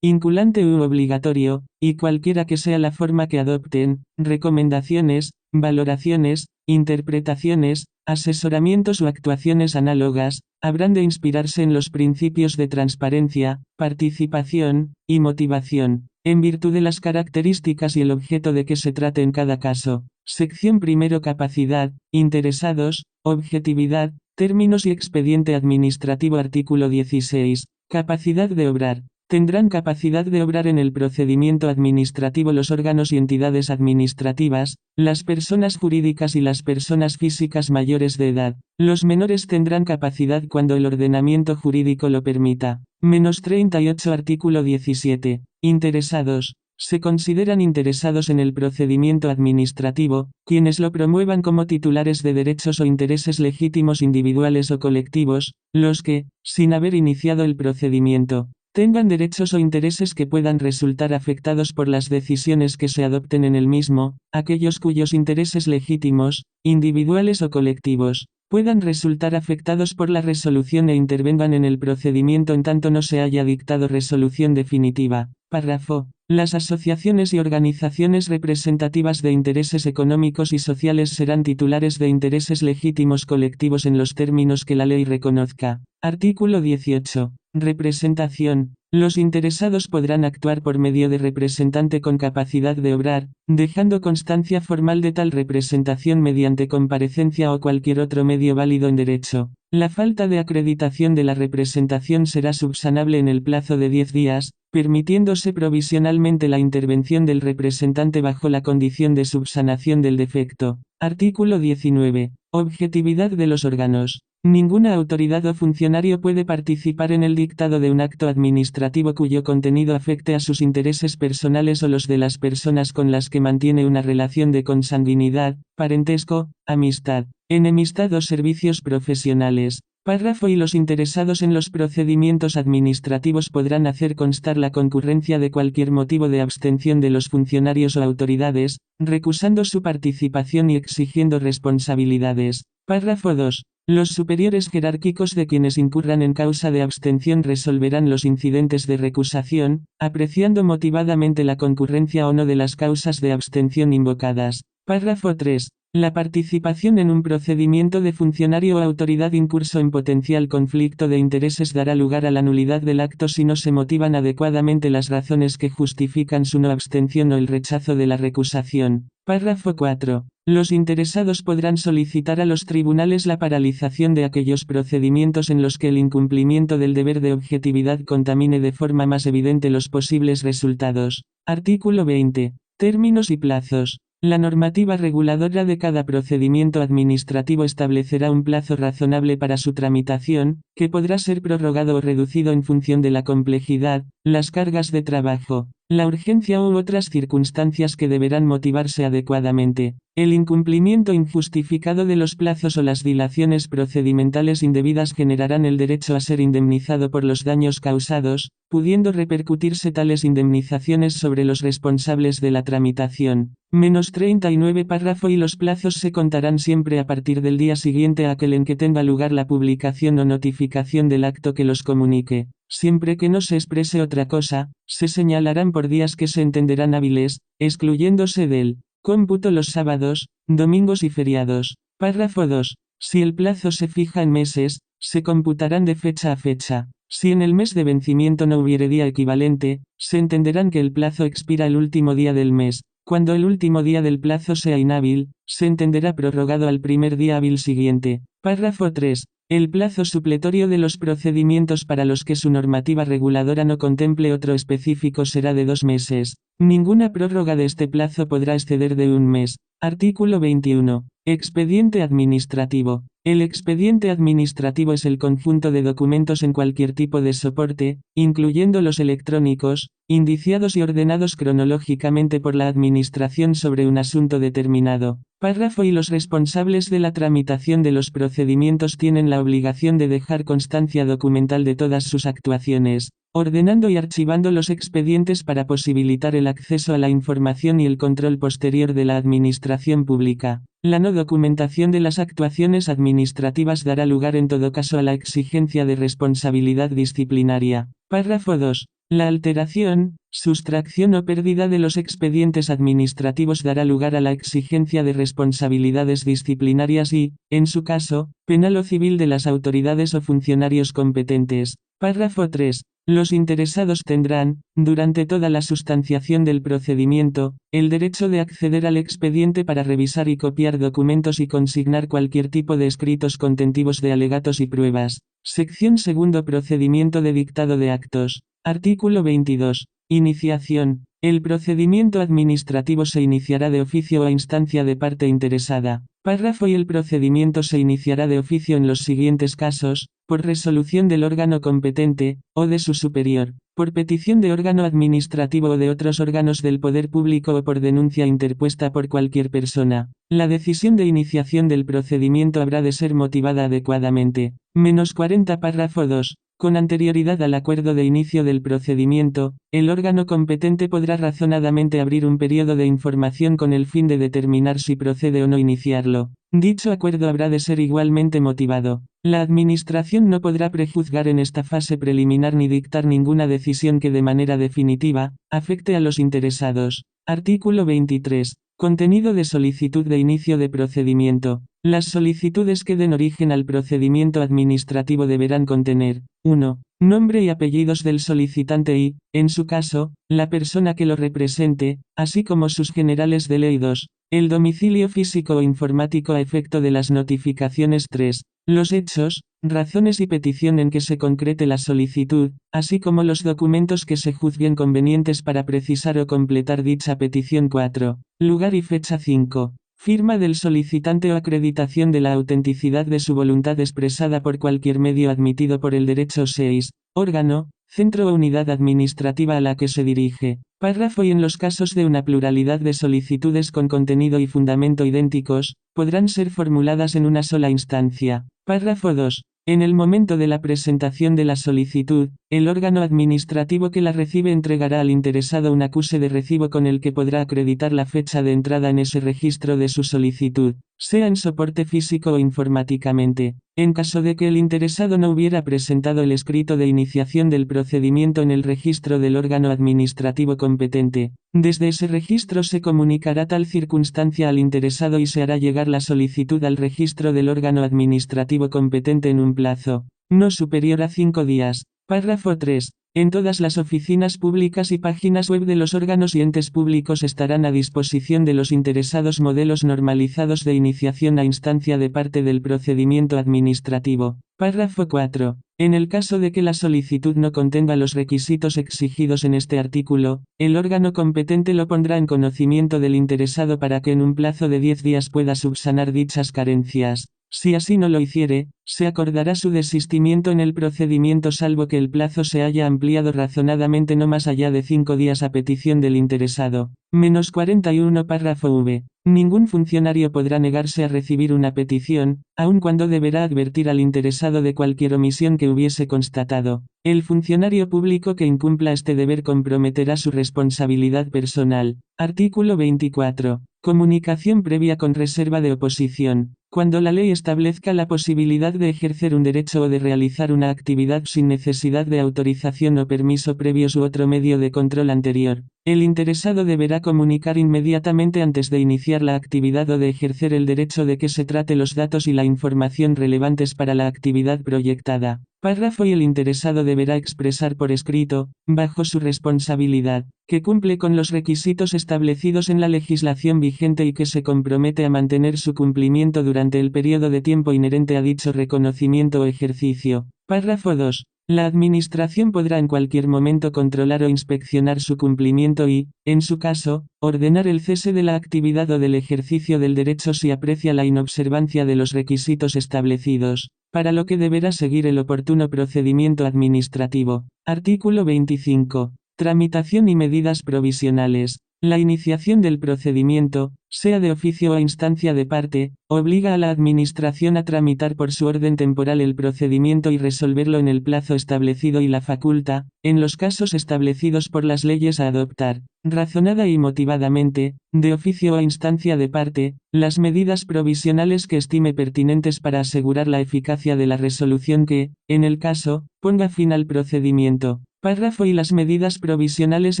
vinculante u obligatorio, y cualquiera que sea la forma que adopten, recomendaciones, valoraciones, interpretaciones, asesoramientos o actuaciones análogas, habrán de inspirarse en los principios de transparencia, participación, y motivación, en virtud de las características y el objeto de que se trate en cada caso. Sección primero Capacidad, interesados, objetividad, términos y expediente administrativo Artículo 16. Capacidad de obrar. Tendrán capacidad de obrar en el procedimiento administrativo los órganos y entidades administrativas, las personas jurídicas y las personas físicas mayores de edad. Los menores tendrán capacidad cuando el ordenamiento jurídico lo permita. -38 Artículo 17. Interesados. Se consideran interesados en el procedimiento administrativo, quienes lo promuevan como titulares de derechos o intereses legítimos individuales o colectivos, los que, sin haber iniciado el procedimiento, tengan derechos o intereses que puedan resultar afectados por las decisiones que se adopten en el mismo, aquellos cuyos intereses legítimos, individuales o colectivos, puedan resultar afectados por la resolución e intervengan en el procedimiento en tanto no se haya dictado resolución definitiva. Párrafo. Las asociaciones y organizaciones representativas de intereses económicos y sociales serán titulares de intereses legítimos colectivos en los términos que la ley reconozca. Artículo 18. Representación. Los interesados podrán actuar por medio de representante con capacidad de obrar, dejando constancia formal de tal representación mediante comparecencia o cualquier otro medio válido en derecho. La falta de acreditación de la representación será subsanable en el plazo de 10 días, permitiéndose provisionalmente la intervención del representante bajo la condición de subsanación del defecto. Artículo 19. Objetividad de los órganos. Ninguna autoridad o funcionario puede participar en el dictado de un acto administrativo cuyo contenido afecte a sus intereses personales o los de las personas con las que mantiene una relación de consanguinidad, parentesco, amistad, enemistad o servicios profesionales. Párrafo y los interesados en los procedimientos administrativos podrán hacer constar la concurrencia de cualquier motivo de abstención de los funcionarios o autoridades, recusando su participación y exigiendo responsabilidades. Párrafo 2. Los superiores jerárquicos de quienes incurran en causa de abstención resolverán los incidentes de recusación, apreciando motivadamente la concurrencia o no de las causas de abstención invocadas. Párrafo 3. La participación en un procedimiento de funcionario o autoridad incurso en potencial conflicto de intereses dará lugar a la nulidad del acto si no se motivan adecuadamente las razones que justifican su no abstención o el rechazo de la recusación. Párrafo 4. Los interesados podrán solicitar a los tribunales la paralización de aquellos procedimientos en los que el incumplimiento del deber de objetividad contamine de forma más evidente los posibles resultados. Artículo 20. Términos y plazos. La normativa reguladora de cada procedimiento administrativo establecerá un plazo razonable para su tramitación, que podrá ser prorrogado o reducido en función de la complejidad, las cargas de trabajo, la urgencia u otras circunstancias que deberán motivarse adecuadamente. El incumplimiento injustificado de los plazos o las dilaciones procedimentales indebidas generarán el derecho a ser indemnizado por los daños causados, pudiendo repercutirse tales indemnizaciones sobre los responsables de la tramitación. -39 párrafo y los plazos se contarán siempre a partir del día siguiente a aquel en que tenga lugar la publicación o notificación del acto que los comunique. Siempre que no se exprese otra cosa, se señalarán por días que se entenderán hábiles, excluyéndose del cómputo los sábados, domingos y feriados. Párrafo 2. Si el plazo se fija en meses, se computarán de fecha a fecha. Si en el mes de vencimiento no hubiere día equivalente, se entenderán que el plazo expira el último día del mes. Cuando el último día del plazo sea inhábil, se entenderá prorrogado al primer día hábil siguiente. Párrafo 3. El plazo supletorio de los procedimientos para los que su normativa reguladora no contemple otro específico será de 2 meses. Ninguna prórroga de este plazo podrá exceder de 1 mes. Artículo 21. Expediente administrativo. El expediente administrativo es el conjunto de documentos en cualquier tipo de soporte, incluyendo los electrónicos, indiciados y ordenados cronológicamente por la Administración sobre un asunto determinado. Párrafo y los responsables de la tramitación de los procedimientos tienen la obligación de dejar constancia documental de todas sus actuaciones, ordenando y archivando los expedientes para posibilitar el acceso a la información y el control posterior de la Administración pública. La no documentación de las actuaciones administrativas dará lugar en todo caso a la exigencia de responsabilidad disciplinaria. Párrafo 2. La alteración, sustracción o pérdida de los expedientes administrativos dará lugar a la exigencia de responsabilidades disciplinarias y, en su caso, penal o civil de las autoridades o funcionarios competentes. Párrafo 3. Los interesados tendrán, durante toda la sustanciación del procedimiento, el derecho de acceder al expediente para revisar y copiar documentos y consignar cualquier tipo de escritos contentivos de alegatos y pruebas. Sección 2. Procedimiento de dictado de actos. Artículo 22. Iniciación. El procedimiento administrativo se iniciará de oficio o a instancia de parte interesada. Párrafo y el procedimiento se iniciará de oficio en los siguientes casos: por resolución del órgano competente, o de su superior, por petición de órgano administrativo o de otros órganos del poder público o por denuncia interpuesta por cualquier persona. La decisión de iniciación del procedimiento habrá de ser motivada adecuadamente. -40 párrafo 2. Con anterioridad al acuerdo de inicio del procedimiento, el órgano competente podrá razonadamente abrir un periodo de información con el fin de determinar si procede o no iniciarlo. Dicho acuerdo habrá de ser igualmente motivado. La Administración no podrá prejuzgar en esta fase preliminar ni dictar ninguna decisión que de manera definitiva afecte a los interesados. Artículo 23. Contenido de solicitud de inicio de procedimiento. Las solicitudes que den origen al procedimiento administrativo deberán contener: 1. Nombre y apellidos del solicitante y, en su caso, la persona que lo represente, así como sus generales de ley. 2. El domicilio físico o informático a efecto de las notificaciones. 3. Los hechos, razones y petición en que se concrete la solicitud, así como los documentos que se juzguen convenientes para precisar o completar dicha petición. 4. Lugar y fecha. 5. Firma del solicitante o acreditación de la autenticidad de su voluntad expresada por cualquier medio admitido por el derecho. 6. Órgano, centro o unidad administrativa a la que se dirige. Párrafo y en los casos de una pluralidad de solicitudes con contenido y fundamento idénticos, podrán ser formuladas en una sola instancia. Párrafo 2. En el momento de la presentación de la solicitud, el órgano administrativo que la recibe entregará al interesado un acuse de recibo con el que podrá acreditar la fecha de entrada en ese registro de su solicitud, sea en soporte físico o informáticamente. En caso de que el interesado no hubiera presentado el escrito de iniciación del procedimiento en el registro del órgano administrativo competente, desde ese registro se comunicará tal circunstancia al interesado y se hará llegar la solicitud al registro del órgano administrativo competente en un plazo no superior a 5 días. Párrafo 3. En todas las oficinas públicas y páginas web de los órganos y entes públicos estarán a disposición de los interesados modelos normalizados de iniciación a instancia de parte del procedimiento administrativo. Párrafo 4. En el caso de que la solicitud no contenga los requisitos exigidos en este artículo, el órgano competente lo pondrá en conocimiento del interesado para que en un plazo de 10 días pueda subsanar dichas carencias. Si así no lo hiciere, se acordará su desistimiento en el procedimiento salvo que el plazo se haya ampliado razonadamente no más allá de 5 días a petición del interesado. Menos 41 párrafo v. Ningún funcionario podrá negarse a recibir una petición, aun cuando deberá advertir al interesado de cualquier omisión que hubiese constatado. El funcionario público que incumpla este deber comprometerá su responsabilidad personal. Artículo 24. Comunicación previa con reserva de oposición. Cuando la ley establezca la posibilidad de ejercer un derecho o de realizar una actividad sin necesidad de autorización o permiso previos u otro medio de control anterior, el interesado deberá comunicar inmediatamente antes de iniciar la actividad o de ejercer el derecho de que se trate los datos y la información relevantes para la actividad proyectada. Párrafo y el interesado deberá expresar por escrito, bajo su responsabilidad, que cumple con los requisitos establecidos en la legislación vigente y que se compromete a mantener su cumplimiento durante el periodo de tiempo inherente a dicho reconocimiento o ejercicio. Párrafo 2. La Administración podrá en cualquier momento controlar o inspeccionar su cumplimiento y, en su caso, ordenar el cese de la actividad o del ejercicio del derecho si aprecia la inobservancia de los requisitos establecidos, para lo que deberá seguir el oportuno procedimiento administrativo. Artículo 25. Tramitación y medidas provisionales. La iniciación del procedimiento, sea de oficio o a instancia de parte, obliga a la Administración a tramitar por su orden temporal el procedimiento y resolverlo en el plazo establecido y la faculta, en los casos establecidos por las leyes a adoptar, razonada y motivadamente, de oficio o a instancia de parte, las medidas provisionales que estime pertinentes para asegurar la eficacia de la resolución que, en el caso, ponga fin al procedimiento. Párrafo y las medidas provisionales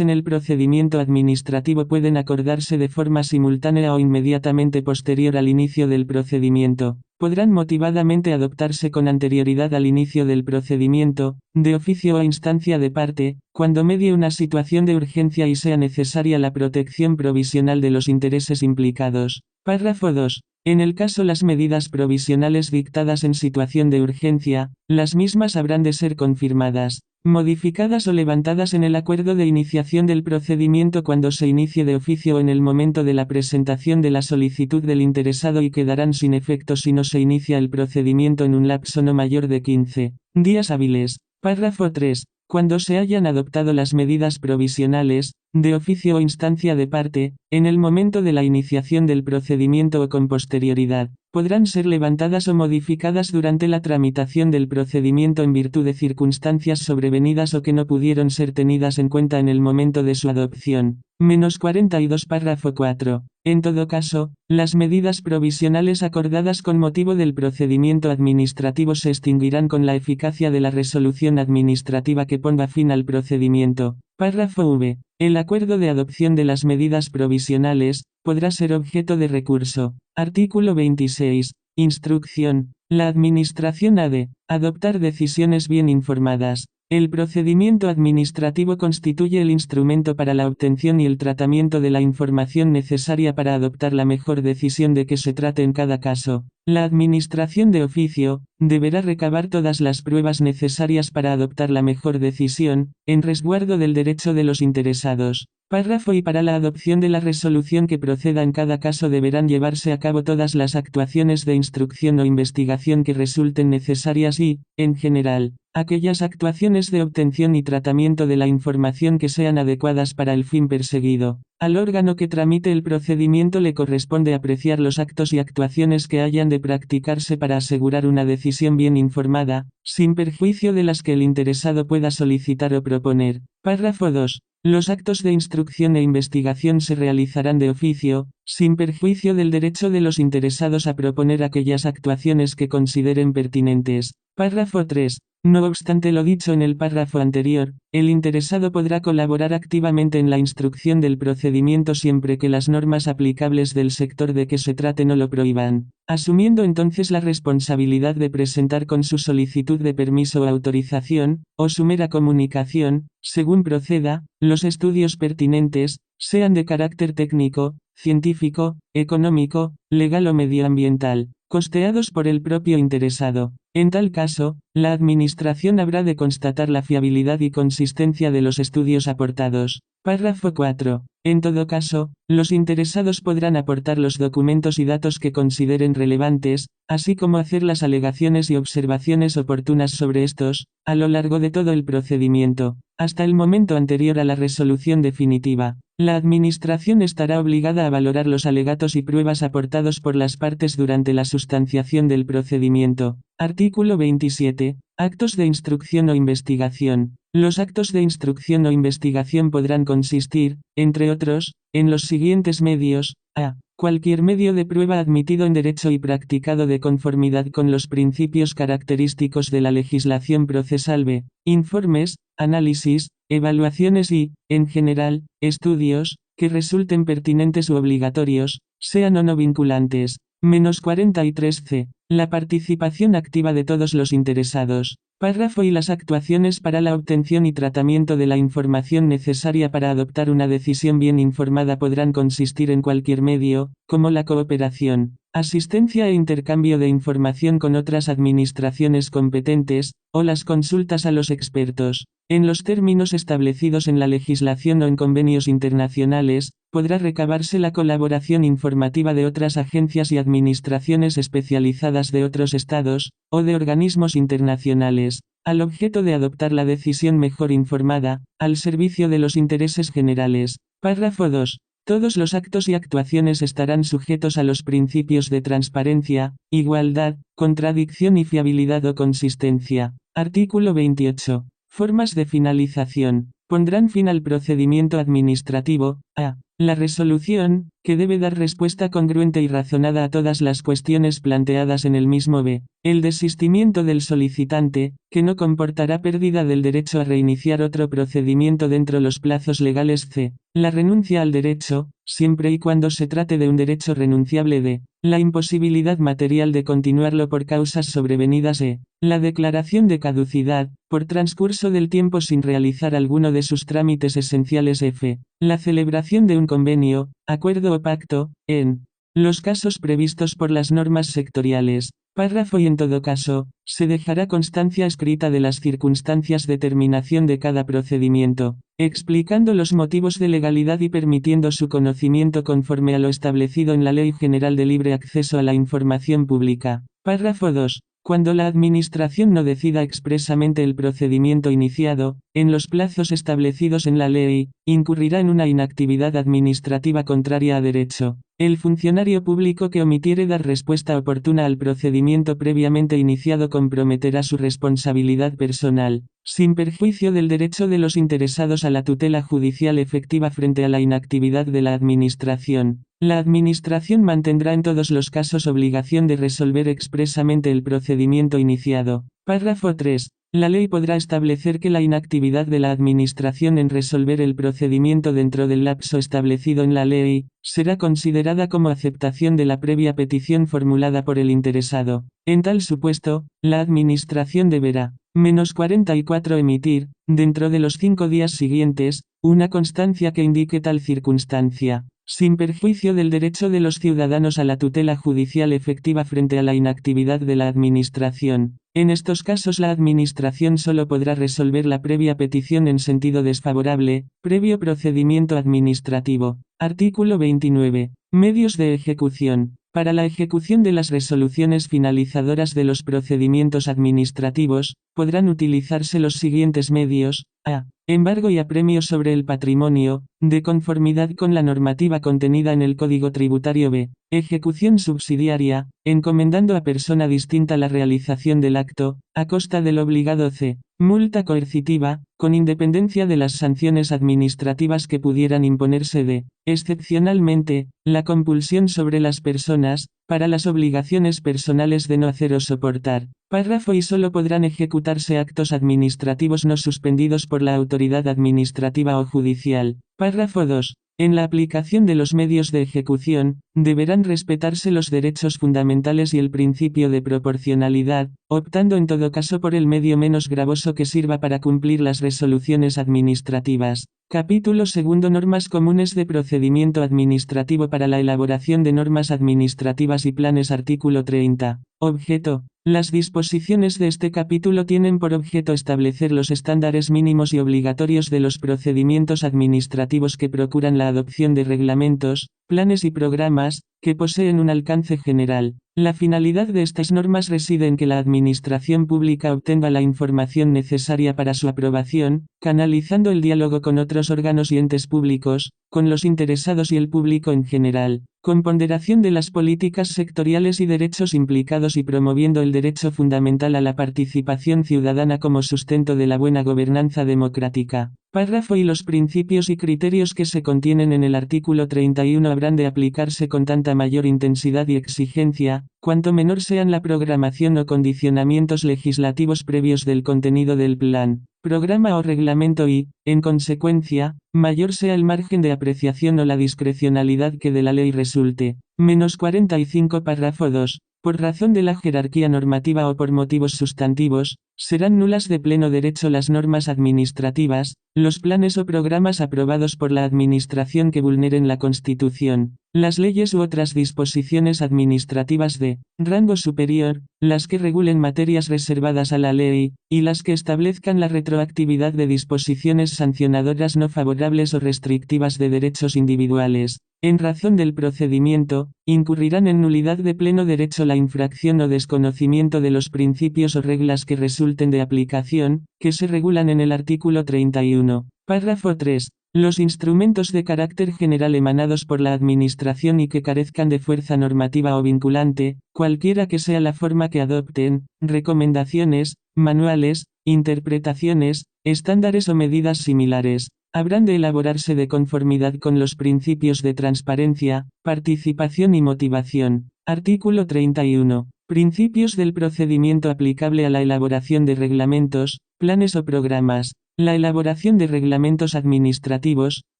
en el procedimiento administrativo pueden acordarse de forma simultánea o inmediatamente posterior al inicio del procedimiento. Podrán motivadamente adoptarse con anterioridad al inicio del procedimiento, de oficio o a instancia de parte, cuando medie una situación de urgencia y sea necesaria la protección provisional de los intereses implicados. Párrafo 2. En el caso las medidas provisionales dictadas en situación de urgencia, las mismas habrán de ser confirmadas, modificadas o levantadas en el acuerdo de iniciación del procedimiento cuando se inicie de oficio o en el momento de la presentación de la solicitud del interesado y quedarán sin efecto si no se inicia el procedimiento en un lapso no mayor de 15 días hábiles. Párrafo 3. Cuando se hayan adoptado las medidas provisionales, de oficio o instancia de parte, en el momento de la iniciación del procedimiento o con posterioridad, podrán ser levantadas o modificadas durante la tramitación del procedimiento en virtud de circunstancias sobrevenidas o que no pudieron ser tenidas en cuenta en el momento de su adopción. Menos 42 párrafo 4. En todo caso, las medidas provisionales acordadas con motivo del procedimiento administrativo se extinguirán con la eficacia de la resolución administrativa que ponga fin al procedimiento. Párrafo v. El acuerdo de adopción de las medidas provisionales podrá ser objeto de recurso. Artículo 26. Instrucción. La Administración ha de adoptar decisiones bien informadas. El procedimiento administrativo constituye el instrumento para la obtención y el tratamiento de la información necesaria para adoptar la mejor decisión de que se trate en cada caso. La Administración de oficio deberá recabar todas las pruebas necesarias para adoptar la mejor decisión, en resguardo del derecho de los interesados. Párrafo y para la adopción de la resolución que proceda en cada caso deberán llevarse a cabo todas las actuaciones de instrucción o investigación que resulten necesarias y, en general, aquellas actuaciones de obtención y tratamiento de la información que sean adecuadas para el fin perseguido. Al órgano que tramite el procedimiento le corresponde apreciar los actos y actuaciones que hayan de practicarse para asegurar una decisión bien informada, sin perjuicio de las que el interesado pueda solicitar o proponer. Párrafo 2. Los actos de instrucción e investigación se realizarán de oficio, sin perjuicio del derecho de los interesados a proponer aquellas actuaciones que consideren pertinentes. Párrafo 3. No obstante lo dicho en el párrafo anterior, el interesado podrá colaborar activamente en la instrucción del procedimiento siempre que las normas aplicables del sector de que se trate no lo prohíban, asumiendo entonces la responsabilidad de presentar con su solicitud de permiso o autorización, o su mera comunicación, según proceda, los estudios pertinentes, sean de carácter técnico, científico, económico, legal o medioambiental, costeados por el propio interesado. En tal caso, la Administración habrá de constatar la fiabilidad y consistencia de los estudios aportados. Párrafo 4. En todo caso, los interesados podrán aportar los documentos y datos que consideren relevantes, así como hacer las alegaciones y observaciones oportunas sobre estos, a lo largo de todo el procedimiento, hasta el momento anterior a la resolución definitiva. La Administración estará obligada a valorar los alegatos y pruebas aportados por las partes durante la sustanciación del procedimiento. Artículo 27. Actos de instrucción o investigación. Los actos de instrucción o investigación podrán consistir, entre otros, en los siguientes medios: a. Cualquier medio de prueba admitido en derecho y practicado de conformidad con los principios característicos de la legislación procesal. B. Informes, análisis, evaluaciones y, en general, estudios, que resulten pertinentes u obligatorios, sean o no vinculantes. -43c. La participación activa de todos los interesados. Párrafo y las actuaciones para la obtención y tratamiento de la información necesaria para adoptar una decisión bien informada podrán consistir en cualquier medio, como la cooperación, asistencia e intercambio de información con otras administraciones competentes, o las consultas a los expertos. En los términos establecidos en la legislación o en convenios internacionales, podrá recabarse la colaboración informativa de otras agencias y administraciones especializadas de otros estados, o de organismos internacionales, al objeto de adoptar la decisión mejor informada, al servicio de los intereses generales. Párrafo 2. Todos los actos y actuaciones estarán sujetos a los principios de transparencia, igualdad, contradicción y fiabilidad o consistencia. Artículo 28. Formas de finalización. Pondrán fin al procedimiento administrativo. A. La resolución, que debe dar respuesta congruente y razonada a todas las cuestiones planteadas en el mismo. B. El desistimiento del solicitante, que no comportará pérdida del derecho a reiniciar otro procedimiento dentro de los plazos legales. C. La renuncia al derecho, siempre y cuando se trate de un derecho renunciable. D. La imposibilidad material de continuarlo por causas sobrevenidas. E. La declaración de caducidad, por transcurso del tiempo sin realizar alguno de sus trámites esenciales. F. La celebración de un convenio, acuerdo o pacto, en los casos previstos por las normas sectoriales. Párrafo y en todo caso, se dejará constancia escrita de las circunstancias de terminación de cada procedimiento, explicando los motivos de legalidad y permitiendo su conocimiento conforme a lo establecido en la Ley General de Libre Acceso a la Información Pública. Párrafo 2. Cuando la Administración no decida expresamente el procedimiento iniciado, en los plazos establecidos en la ley, incurrirá en una inactividad administrativa contraria a derecho. El funcionario público que omitiere dar respuesta oportuna al procedimiento previamente iniciado comprometerá su responsabilidad personal, sin perjuicio del derecho de los interesados a la tutela judicial efectiva frente a la inactividad de la Administración. La Administración mantendrá en todos los casos obligación de resolver expresamente el procedimiento iniciado. Párrafo 3. La ley podrá establecer que la inactividad de la Administración en resolver el procedimiento dentro del lapso establecido en la ley, será considerada como aceptación de la previa petición formulada por el interesado. En tal supuesto, la Administración deberá, -44 emitir, dentro de los 5 días siguientes, una constancia que indique tal circunstancia, sin perjuicio del derecho de los ciudadanos a la tutela judicial efectiva frente a la inactividad de la Administración. En estos casos la Administración solo podrá resolver la previa petición en sentido desfavorable, previo procedimiento administrativo. Artículo 29. Medios de ejecución. Para la ejecución de las resoluciones finalizadoras de los procedimientos administrativos, podrán utilizarse los siguientes medios: a. Embargo y apremio sobre el patrimonio, de conformidad con la normativa contenida en el Código Tributario. B. Ejecución subsidiaria, encomendando a persona distinta la realización del acto, a costa del obligado. C. Multa coercitiva, con independencia de las sanciones administrativas que pudieran imponerse de, excepcionalmente, la compulsión sobre las personas, para las obligaciones personales de no hacer o soportar. Párrafo y solo podrán ejecutarse actos administrativos no suspendidos por la autoridad administrativa o judicial. Párrafo 2. En la aplicación de los medios de ejecución, deberán respetarse los derechos fundamentales y el principio de proporcionalidad, optando en todo caso por el medio menos gravoso que sirva para cumplir las resoluciones administrativas. Capítulo 2. Normas comunes de procedimiento administrativo para la elaboración de normas administrativas y planes. Artículo 30. Objeto. Las disposiciones de este capítulo tienen por objeto establecer los estándares mínimos y obligatorios de los procedimientos administrativos que procuran la adopción de reglamentos, planes y programas, que poseen un alcance general. La finalidad de estas normas reside en que la administración pública obtenga la información necesaria para su aprobación, canalizando el diálogo con otros órganos y entes públicos, con los interesados y el público en general, con ponderación de las políticas sectoriales y derechos implicados y promoviendo el derecho fundamental a la participación ciudadana como sustento de la buena gobernanza democrática. Párrafo y los principios y criterios que se contienen en el artículo 31 habrán de aplicarse con tanta mayor intensidad y exigencia, cuanto menor sean la programación o condicionamientos legislativos previos del contenido del plan, programa o reglamento y, en consecuencia, mayor sea el margen de apreciación o la discrecionalidad que de la ley resulte. Menos 45. Párrafo 2. Por razón de la jerarquía normativa o por motivos sustantivos, serán nulas de pleno derecho las normas administrativas, los planes o programas aprobados por la Administración que vulneren la Constitución, las leyes u otras disposiciones administrativas de rango superior, las que regulen materias reservadas a la ley, y las que establezcan la retroactividad de disposiciones sancionadoras no favorables o restrictivas de derechos individuales. En razón del procedimiento, incurrirán en nulidad de pleno derecho la infracción o desconocimiento de los principios o reglas que resulten de aplicación, que se regulan en el artículo 31. Párrafo 3. Los instrumentos de carácter general emanados por la Administración y que carezcan de fuerza normativa o vinculante, cualquiera que sea la forma que adopten, recomendaciones, manuales, interpretaciones, estándares o medidas similares, habrán de elaborarse de conformidad con los principios de transparencia, participación y motivación. Artículo 31. Principios del procedimiento aplicable a la elaboración de reglamentos, planes o programas. La elaboración de reglamentos administrativos,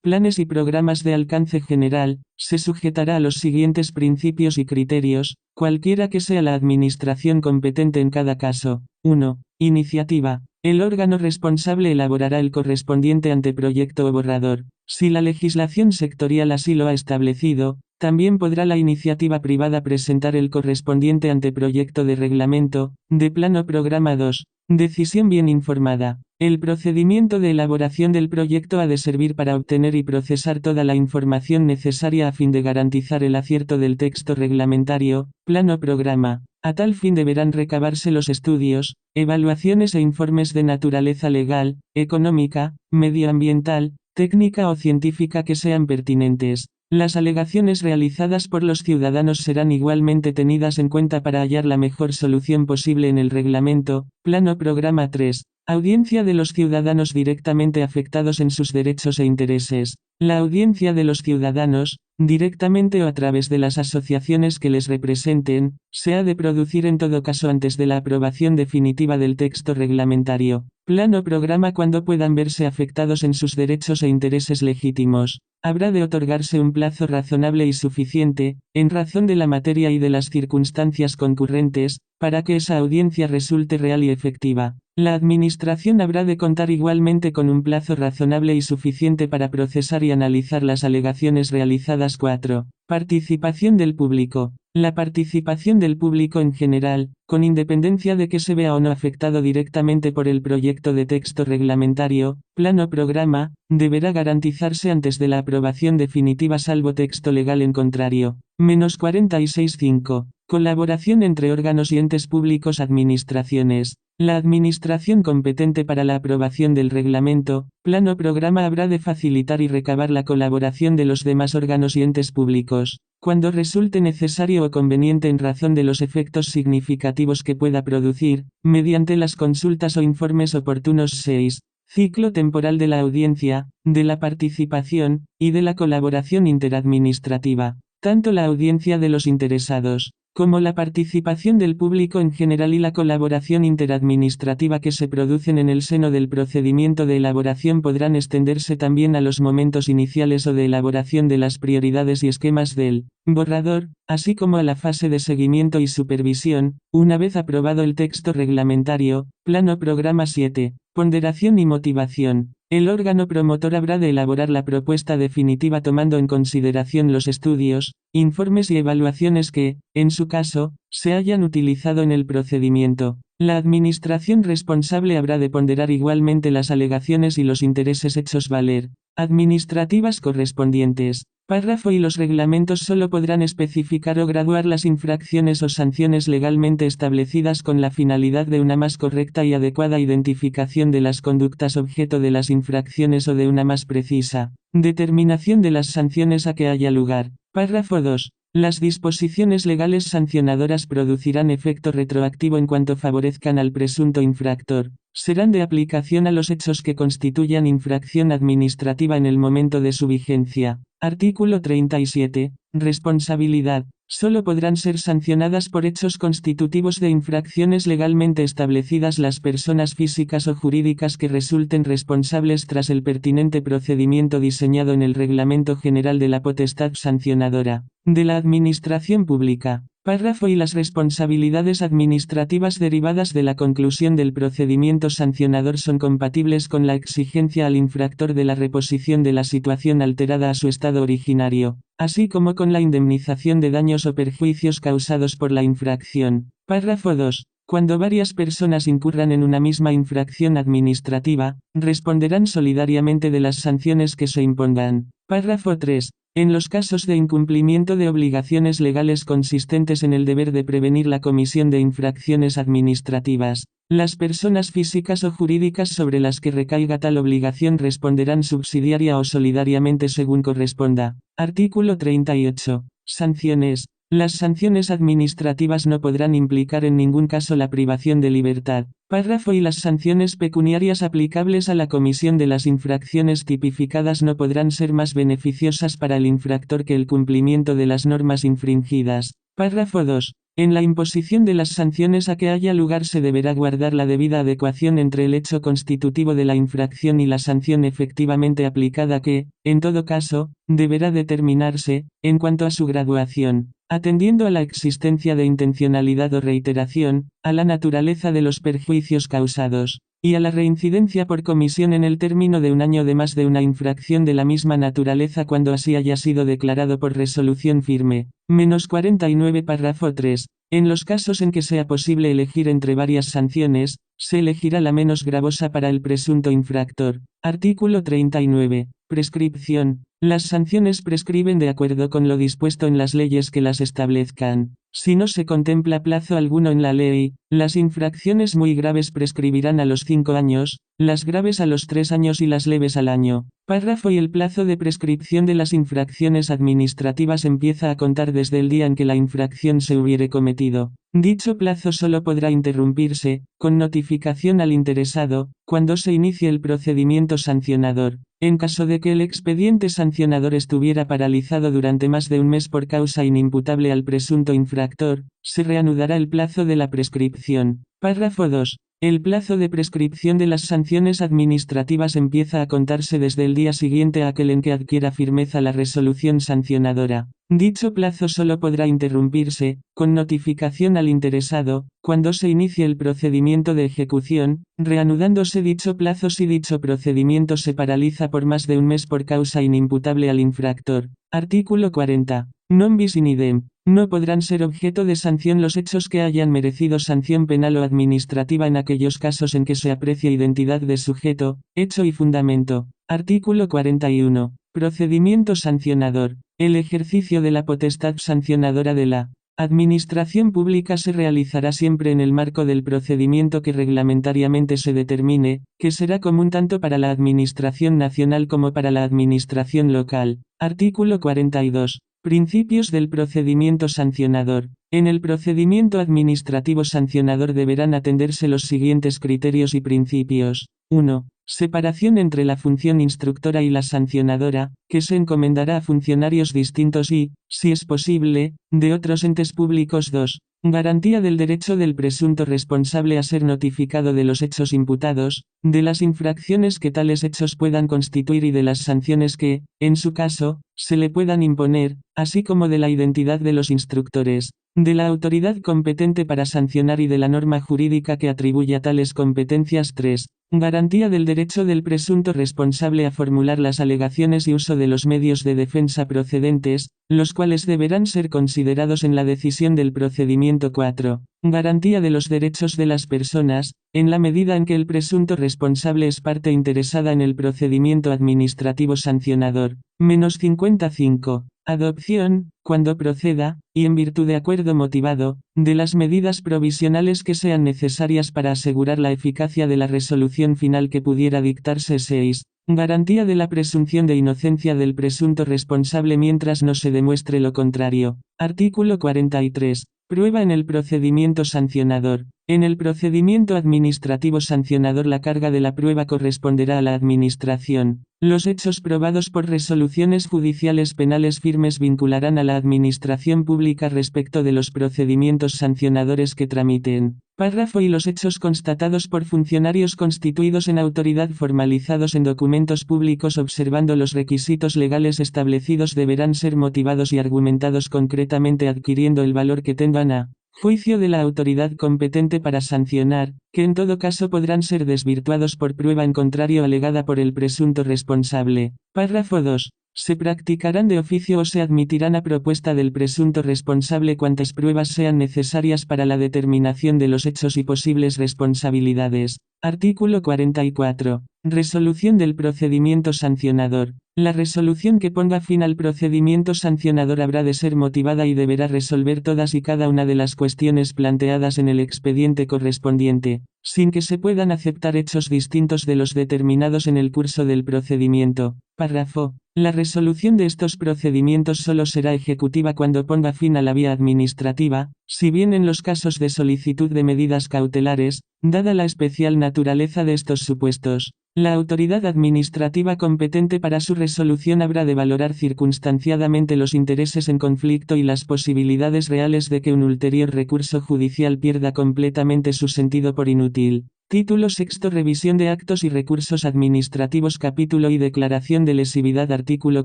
planes y programas de alcance general, se sujetará a los siguientes principios y criterios, cualquiera que sea la administración competente en cada caso. 1. Iniciativa. El órgano responsable elaborará el correspondiente anteproyecto o borrador. Si la legislación sectorial así lo ha establecido, también podrá la iniciativa privada presentar el correspondiente anteproyecto de reglamento, de plan o programa. 2. Decisión bien informada. El procedimiento de elaboración del proyecto ha de servir para obtener y procesar toda la información necesaria a fin de garantizar el acierto del texto reglamentario, plan o programa. A tal fin deberán recabarse los estudios, evaluaciones e informes de naturaleza legal, económica, medioambiental, técnica o científica que sean pertinentes. Las alegaciones realizadas por los ciudadanos serán igualmente tenidas en cuenta para hallar la mejor solución posible en el reglamento, plan o programa. 3. Audiencia de los ciudadanos directamente afectados en sus derechos e intereses. La audiencia de los ciudadanos, directamente o a través de las asociaciones que les representen, se ha de producir en todo caso antes de la aprobación definitiva del texto reglamentario, plan o programa cuando puedan verse afectados en sus derechos e intereses legítimos. Habrá de otorgarse un plazo razonable y suficiente, en razón de la materia y de las circunstancias concurrentes, para que esa audiencia resulte real y efectiva. La Administración habrá de contar igualmente con un plazo razonable y suficiente para procesar y analizar las alegaciones realizadas. 4. Participación del público. La participación del público en general, con independencia de que se vea o no afectado directamente por el proyecto de texto reglamentario, plan o programa, deberá garantizarse antes de la aprobación definitiva salvo texto legal en contrario. Menos 46.5. Colaboración entre órganos y entes públicos. Administraciones. La administración competente para la aprobación del reglamento, plan o programa habrá de facilitar y recabar la colaboración de los demás órganos y entes públicos, cuando resulte necesario o conveniente en razón de los efectos significativos que pueda producir, mediante las consultas o informes oportunos. 6. Ciclo temporal de la audiencia, de la participación, y de la colaboración interadministrativa. Tanto la audiencia de los interesados, como la participación del público en general y la colaboración interadministrativa que se producen en el seno del procedimiento de elaboración podrán extenderse también a los momentos iniciales o de elaboración de las prioridades y esquemas del borrador, así como a la fase de seguimiento y supervisión, una vez aprobado el texto reglamentario, plan o programa. 7. Ponderación y motivación. El órgano promotor habrá de elaborar la propuesta definitiva tomando en consideración los estudios, informes y evaluaciones que, en su caso, se hayan utilizado en el procedimiento. La administración responsable habrá de ponderar igualmente las alegaciones y los intereses hechos valer, administrativas correspondientes. Párrafo. Y los reglamentos solo podrán especificar o graduar las infracciones o sanciones legalmente establecidas con la finalidad de una más correcta y adecuada identificación de las conductas objeto de las infracciones o de una más precisa determinación de las sanciones a que haya lugar. Párrafo 2. Las disposiciones legales sancionadoras producirán efecto retroactivo en cuanto favorezcan al presunto infractor. Serán de aplicación a los hechos que constituyan infracción administrativa en el momento de su vigencia. Artículo 37. Responsabilidad. Solo podrán ser sancionadas por hechos constitutivos de infracciones legalmente establecidas las personas físicas o jurídicas que resulten responsables tras el pertinente procedimiento diseñado en el Reglamento General de la Potestad Sancionadora de la Administración Pública. Párrafo. Y las responsabilidades administrativas derivadas de la conclusión del procedimiento sancionador son compatibles con la exigencia al infractor de la reposición de la situación alterada a su estado originario, así como con la indemnización de daños o perjuicios causados por la infracción. Párrafo 2. Cuando varias personas incurran en una misma infracción administrativa, responderán solidariamente de las sanciones que se impongan. Párrafo 3. En los casos de incumplimiento de obligaciones legales consistentes en el deber de prevenir la comisión de infracciones administrativas, las personas físicas o jurídicas sobre las que recaiga tal obligación responderán subsidiaria o solidariamente según corresponda. Artículo 38. Sanciones. Las sanciones administrativas no podrán implicar en ningún caso la privación de libertad. Párrafo. Y las sanciones pecuniarias aplicables a la comisión de las infracciones tipificadas no podrán ser más beneficiosas para el infractor que el cumplimiento de las normas infringidas. Párrafo 2. En la imposición de las sanciones a que haya lugar se deberá guardar la debida adecuación entre el hecho constitutivo de la infracción y la sanción efectivamente aplicada que, en todo caso, deberá determinarse, en cuanto a su graduación, atendiendo a la existencia de intencionalidad o reiteración, a la naturaleza de los perjuicios causados, y a la reincidencia por comisión en el término de un año de más de una infracción de la misma naturaleza cuando así haya sido declarado por resolución firme. Menos 49. Párrafo 3. En los casos en que sea posible elegir entre varias sanciones, se elegirá la menos gravosa para el presunto infractor. Artículo 39. Prescripción. Las sanciones prescriben de acuerdo con lo dispuesto en las leyes que las establezcan. Si no se contempla plazo alguno en la ley, las infracciones muy graves prescribirán a los 5 años, las graves a los 3 años y las leves al año. Párrafo. Y el plazo de prescripción de las infracciones administrativas empieza a contar desde el día en que la infracción se hubiere cometido. Dicho plazo solo podrá interrumpirse, con notificación al interesado, cuando se inicie el procedimiento sancionador. En caso de que el expediente sancionador estuviera paralizado durante más de un mes por causa inimputable al presunto infractor, se reanudará el plazo de la prescripción. Párrafo 2. El plazo de prescripción de las sanciones administrativas empieza a contarse desde el día siguiente a aquel en que adquiera firmeza la resolución sancionadora. Dicho plazo solo podrá interrumpirse, con notificación al interesado, cuando se inicie el procedimiento de ejecución, reanudándose dicho plazo si dicho procedimiento se paraliza por más de un mes por causa inimputable al infractor. Artículo 40. Non bis in idem. No podrán ser objeto de sanción los hechos que hayan merecido sanción penal o administrativa en aquellos casos en que se aprecie identidad de sujeto, hecho y fundamento. Artículo 41. Procedimiento sancionador. El ejercicio de la potestad sancionadora de la Administración pública se realizará siempre en el marco del procedimiento que reglamentariamente se determine, que será común tanto para la Administración nacional como para la Administración local. Artículo 42. Principios del procedimiento sancionador. En el procedimiento administrativo sancionador deberán atenderse los siguientes criterios y principios. 1. Separación entre la función instructora y la sancionadora, que se encomendará a funcionarios distintos y, si es posible, de otros entes públicos. 2. Garantía del derecho del presunto responsable a ser notificado de los hechos imputados, de las infracciones que tales hechos puedan constituir y de las sanciones que, en su caso, se le puedan imponer, así como de la identidad de los instructores, de la autoridad competente para sancionar y de la norma jurídica que atribuya tales competencias. 3. Garantía del derecho del presunto responsable a formular las alegaciones y uso de los medios de defensa procedentes, los cuales deberán ser considerados en la decisión del procedimiento. 4. Garantía de los derechos de las personas, en la medida en que el presunto responsable es parte interesada en el procedimiento administrativo sancionador. -55. Adopción, cuando proceda, y en virtud de acuerdo motivado, de las medidas provisionales que sean necesarias para asegurar la eficacia de la resolución final que pudiera dictarse. 6. Garantía de la presunción de inocencia del presunto responsable mientras no se demuestre lo contrario. Artículo 43. Prueba en el procedimiento sancionador. En el procedimiento administrativo sancionador la carga de la prueba corresponderá a la Administración. Los hechos probados por resoluciones judiciales penales firmes vincularán a la Administración pública respecto de los procedimientos sancionadores que tramiten. Párrafo. Y los hechos constatados por funcionarios constituidos en autoridad formalizados en documentos públicos observando los requisitos legales establecidos deberán ser motivados y argumentados concretamente adquiriendo el valor que tengan a juicio de la autoridad competente para sancionar, que en todo caso podrán ser desvirtuados por prueba en contrario alegada por el presunto responsable. Párrafo 2. Se practicarán de oficio o se admitirán a propuesta del presunto responsable cuantas pruebas sean necesarias para la determinación de los hechos y posibles responsabilidades. Artículo 44. Resolución del procedimiento sancionador. La resolución que ponga fin al procedimiento sancionador habrá de ser motivada y deberá resolver todas y cada una de las cuestiones planteadas en el expediente correspondiente, sin que se puedan aceptar hechos distintos de los determinados en el curso del procedimiento. Párrafo. La resolución de estos procedimientos solo será ejecutiva cuando ponga fin a la vía administrativa, si bien en los casos de solicitud de medidas cautelares, dada la especial naturaleza de estos supuestos, la autoridad administrativa competente para su resolución habrá de valorar circunstanciadamente los intereses en conflicto y las posibilidades reales de que un ulterior recurso judicial pierda completamente su sentido por inútil. Título sexto. Revisión de actos y recursos administrativos. Capítulo y declaración de lesividad. Artículo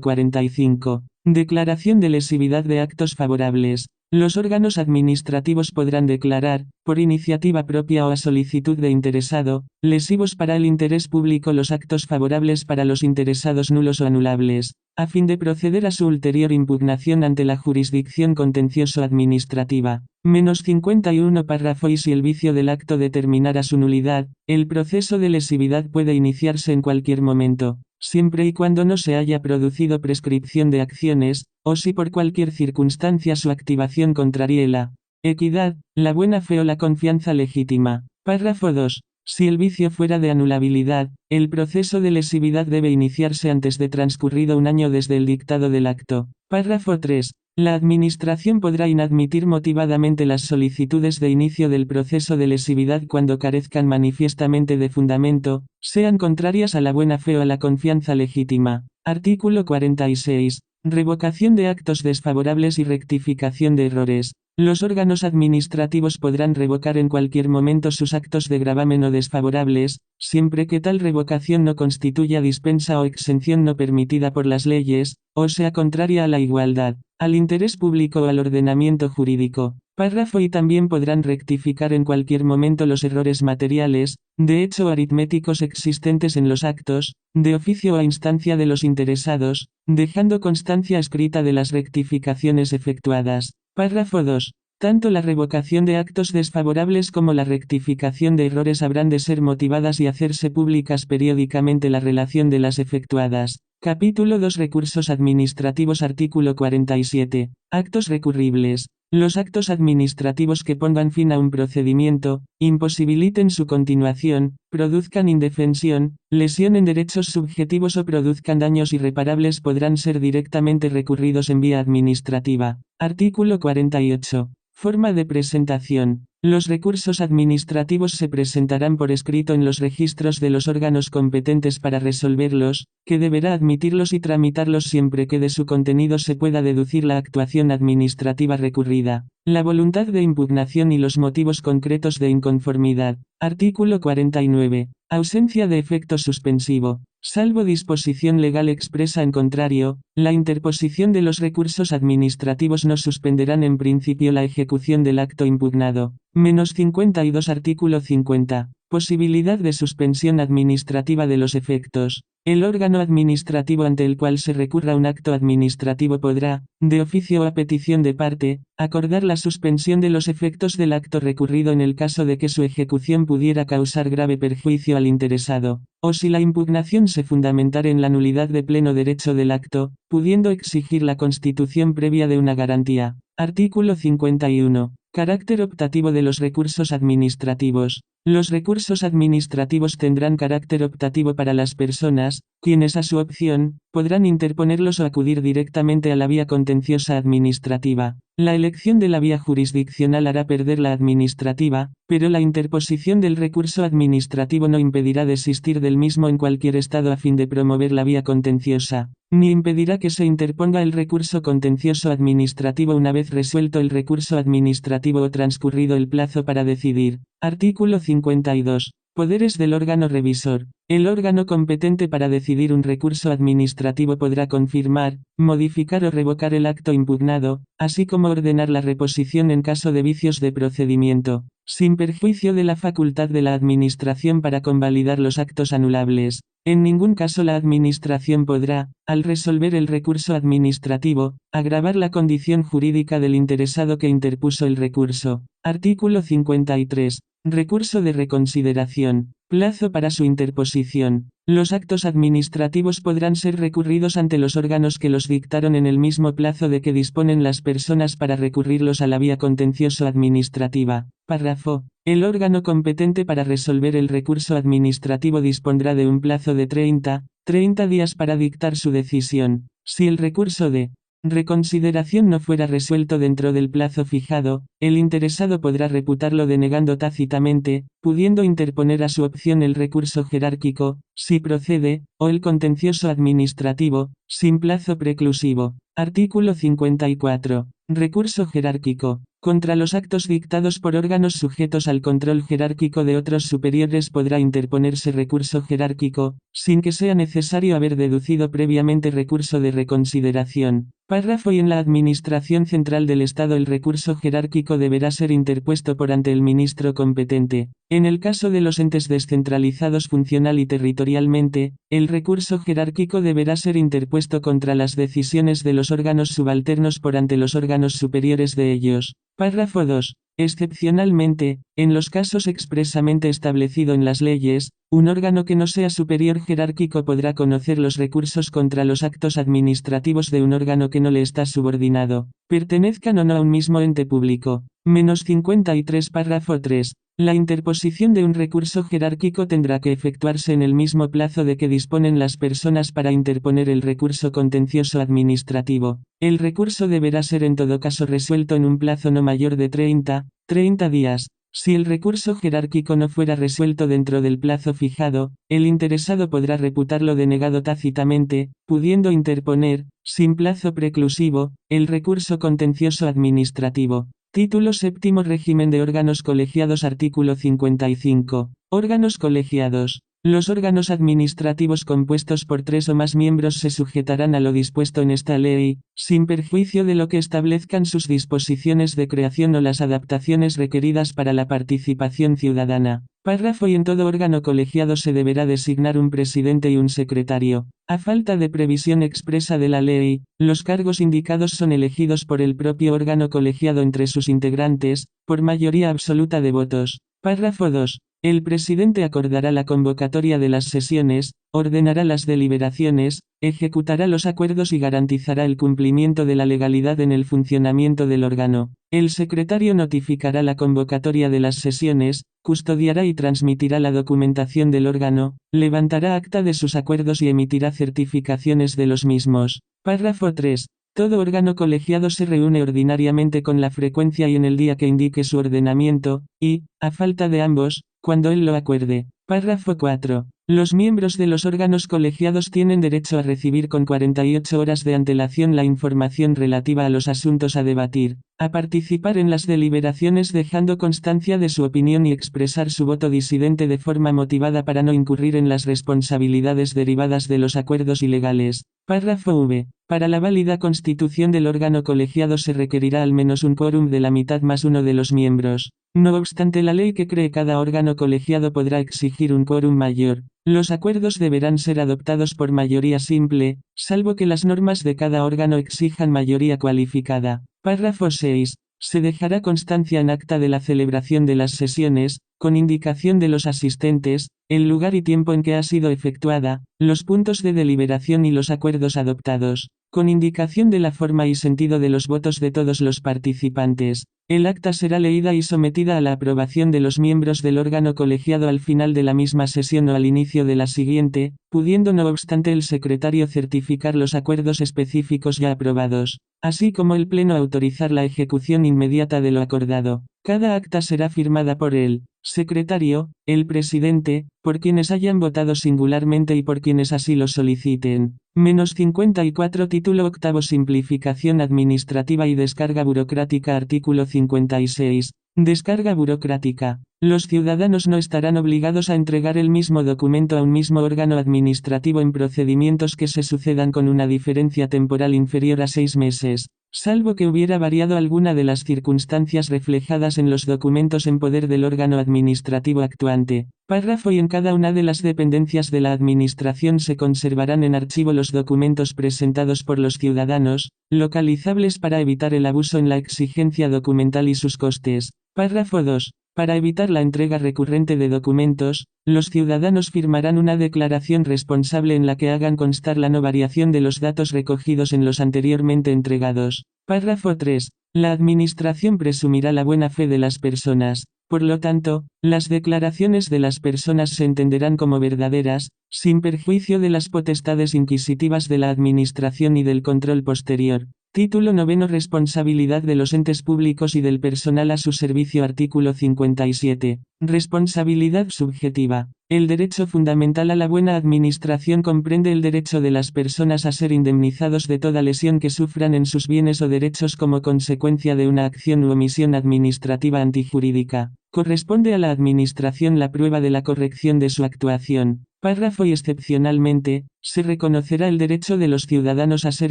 45. Declaración de lesividad de actos favorables. Los órganos administrativos podrán declarar, por iniciativa propia o a solicitud de interesado, lesivos para el interés público los actos favorables para los interesados nulos o anulables, a fin de proceder a su ulterior impugnación ante la jurisdicción contencioso-administrativa. -51. Párrafo. Y si el vicio del acto determinara su nulidad, el proceso de lesividad puede iniciarse en cualquier momento, siempre y cuando no se haya producido prescripción de acciones, o si por cualquier circunstancia su activación contraríe la equidad, la buena fe o la confianza legítima. Párrafo 2. Si el vicio fuera de anulabilidad, el proceso de lesividad debe iniciarse antes de transcurrido un año desde el dictado del acto. Párrafo 3. La Administración podrá inadmitir motivadamente las solicitudes de inicio del proceso de lesividad cuando carezcan manifiestamente de fundamento, sean contrarias a la buena fe o a la confianza legítima. Artículo 46. Revocación de actos desfavorables y rectificación de errores. Los órganos administrativos podrán revocar en cualquier momento sus actos de gravamen o desfavorables, siempre que tal revocación no constituya dispensa o exención no permitida por las leyes, o sea contraria a la igualdad, al interés público o al ordenamiento jurídico. Párrafo. Y también podrán rectificar en cualquier momento los errores materiales, de hecho o aritméticos existentes en los actos, de oficio o a instancia de los interesados, dejando constancia escrita de las rectificaciones efectuadas. Párrafo 2. Tanto la revocación de actos desfavorables como la rectificación de errores habrán de ser motivadas y hacerse públicas periódicamente la relación de las efectuadas. Capítulo 2 Recursos administrativos Artículo 47. Actos recurribles. Los actos administrativos que pongan fin a un procedimiento, imposibiliten su continuación, produzcan indefensión, lesión en derechos subjetivos o produzcan daños irreparables podrán ser directamente recurridos en vía administrativa. Artículo 48. Forma de presentación. Los recursos administrativos se presentarán por escrito en los registros de los órganos competentes para resolverlos, que deberá admitirlos y tramitarlos siempre que de su contenido se pueda deducir la actuación administrativa recurrida, la voluntad de impugnación y los motivos concretos de inconformidad. Artículo 49. Ausencia de efecto suspensivo. Salvo disposición legal expresa en contrario, la interposición de los recursos administrativos no suspenderán en principio la ejecución del acto impugnado. Menos 52 Artículo 50. Posibilidad de suspensión administrativa de los efectos. El órgano administrativo ante el cual se recurra un acto administrativo podrá, de oficio o a petición de parte, acordar la suspensión de los efectos del acto recurrido en el caso de que su ejecución pudiera causar grave perjuicio al interesado, o si la impugnación se fundamentara en la nulidad de pleno derecho del acto, pudiendo exigir la constitución previa de una garantía. Artículo 51. Carácter optativo de los recursos administrativos. Los recursos administrativos tendrán carácter optativo para las personas, quienes a su opción, podrán interponerlos o acudir directamente a la vía contenciosa administrativa. La elección de la vía jurisdiccional hará perder la administrativa, pero la interposición del recurso administrativo no impedirá desistir del mismo en cualquier estado a fin de promover la vía contenciosa, ni impedirá que se interponga el recurso contencioso administrativo una vez resuelto el recurso administrativo o transcurrido el plazo para decidir. Artículo 52. Poderes del órgano revisor. El órgano competente para decidir un recurso administrativo podrá confirmar, modificar o revocar el acto impugnado, así como ordenar la reposición en caso de vicios de procedimiento, sin perjuicio de la facultad de la Administración para convalidar los actos anulables. En ningún caso la Administración podrá, al resolver el recurso administrativo, agravar la condición jurídica del interesado que interpuso el recurso. Artículo 53. Recurso de reconsideración. Plazo para su interposición. Los actos administrativos podrán ser recurridos ante los órganos que los dictaron en el mismo plazo de que disponen las personas para recurrirlos a la vía contencioso-administrativa. Párrafo. El órgano competente para resolver el recurso administrativo dispondrá de un plazo de 30 días para dictar su decisión. Si el recurso de reconsideración no fuera resuelto dentro del plazo fijado, el interesado podrá reputarlo denegando tácitamente, pudiendo interponer a su opción el recurso jerárquico, si procede, o el contencioso administrativo, sin plazo preclusivo. Artículo 54. Recurso jerárquico. Contra los actos dictados por órganos sujetos al control jerárquico de otros superiores podrá interponerse recurso jerárquico, sin que sea necesario haber deducido previamente recurso de reconsideración. Párrafo. Y en la Administración Central del Estado el recurso jerárquico deberá ser interpuesto por ante el ministro competente. En el caso de los entes descentralizados funcional y territorialmente, el recurso jerárquico deberá ser interpuesto contra las decisiones de los órganos subalternos por ante los órganos superiores de ellos. Párrafo 2. Excepcionalmente, en los casos expresamente establecido en las leyes, un órgano que no sea superior jerárquico podrá conocer los recursos contra los actos administrativos de un órgano que no le está subordinado, pertenezcan o no a un mismo ente público. Menos 53 Párrafo 3. La interposición de un recurso jerárquico tendrá que efectuarse en el mismo plazo de que disponen las personas para interponer el recurso contencioso administrativo. El recurso deberá ser en todo caso resuelto en un plazo no mayor de 30 días. Si el recurso jerárquico no fuera resuelto dentro del plazo fijado, el interesado podrá reputarlo denegado tácitamente, pudiendo interponer, sin plazo preclusivo, el recurso contencioso administrativo. Título séptimo Régimen de órganos colegiados Artículo 55. Órganos colegiados. Los órganos administrativos compuestos por 3 o más miembros se sujetarán a lo dispuesto en esta ley, sin perjuicio de lo que establezcan sus disposiciones de creación o las adaptaciones requeridas para la participación ciudadana. Párrafo. Y en todo órgano colegiado se deberá designar un presidente y un secretario. A falta de previsión expresa de la ley, los cargos indicados son elegidos por el propio órgano colegiado entre sus integrantes, por mayoría absoluta de votos. Párrafo 2. El presidente acordará la convocatoria de las sesiones, ordenará las deliberaciones, ejecutará los acuerdos y garantizará el cumplimiento de la legalidad en el funcionamiento del órgano. El secretario notificará la convocatoria de las sesiones, custodiará y transmitirá la documentación del órgano, levantará acta de sus acuerdos y emitirá certificaciones de los mismos. Párrafo 3. Todo órgano colegiado se reúne ordinariamente con la frecuencia y en el día que indique su ordenamiento, y, a falta de ambos, cuando él lo acuerde. Párrafo 4. Los miembros de los órganos colegiados tienen derecho a recibir con 48 horas de antelación la información relativa a los asuntos a debatir, a participar en las deliberaciones dejando constancia de su opinión y expresar su voto disidente de forma motivada para no incurrir en las responsabilidades derivadas de los acuerdos ilegales. Párrafo V. Para la válida constitución del órgano colegiado se requerirá al menos un quórum de la mitad más uno de los miembros. No obstante, la ley que cree cada órgano colegiado podrá exigir un quórum mayor. Los acuerdos deberán ser adoptados por mayoría simple, salvo que las normas de cada órgano exijan mayoría cualificada. Párrafo 6. Se dejará constancia en acta de la celebración de las sesiones, con indicación de los asistentes, el lugar y tiempo en que ha sido efectuada, los puntos de deliberación y los acuerdos adoptados, con indicación de la forma y sentido de los votos de todos los participantes. El acta será leída y sometida a la aprobación de los miembros del órgano colegiado al final de la misma sesión o al inicio de la siguiente, pudiendo no obstante el secretario certificar los acuerdos específicos ya aprobados, así como el Pleno autorizar la ejecución inmediata de lo acordado. Cada acta será firmada por el secretario, el presidente, por quienes hayan votado singularmente y por quienes así lo soliciten. -54 Título octavo Simplificación administrativa y descarga burocrática. Artículo 56. Descarga burocrática. Los ciudadanos no estarán obligados a entregar el mismo documento a un mismo órgano administrativo en procedimientos que se sucedan con una diferencia temporal inferior a 6 meses, salvo que hubiera variado alguna de las circunstancias reflejadas en los documentos en poder del órgano administrativo actuante. Párrafo. Y en cada una de las dependencias de la Administración se conservarán en archivo los documentos presentados por los ciudadanos, localizables para evitar el abuso en la exigencia documental y sus costes. Párrafo 2. Para evitar la entrega recurrente de documentos, los ciudadanos firmarán una declaración responsable en la que hagan constar la no variación de los datos recogidos en los anteriormente entregados. Párrafo 3. La Administración presumirá la buena fe de las personas. Por lo tanto, las declaraciones de las personas se entenderán como verdaderas, sin perjuicio de las potestades inquisitivas de la Administración y del control posterior. Título noveno. Responsabilidad de los entes públicos y del personal a su servicio. Artículo 57. Responsabilidad subjetiva. El derecho fundamental a la buena administración comprende el derecho de las personas a ser indemnizados de toda lesión que sufran en sus bienes o derechos como consecuencia de una acción u omisión administrativa antijurídica. Corresponde a la Administración la prueba de la corrección de su actuación. Párrafo. Y excepcionalmente, se reconocerá el derecho de los ciudadanos a ser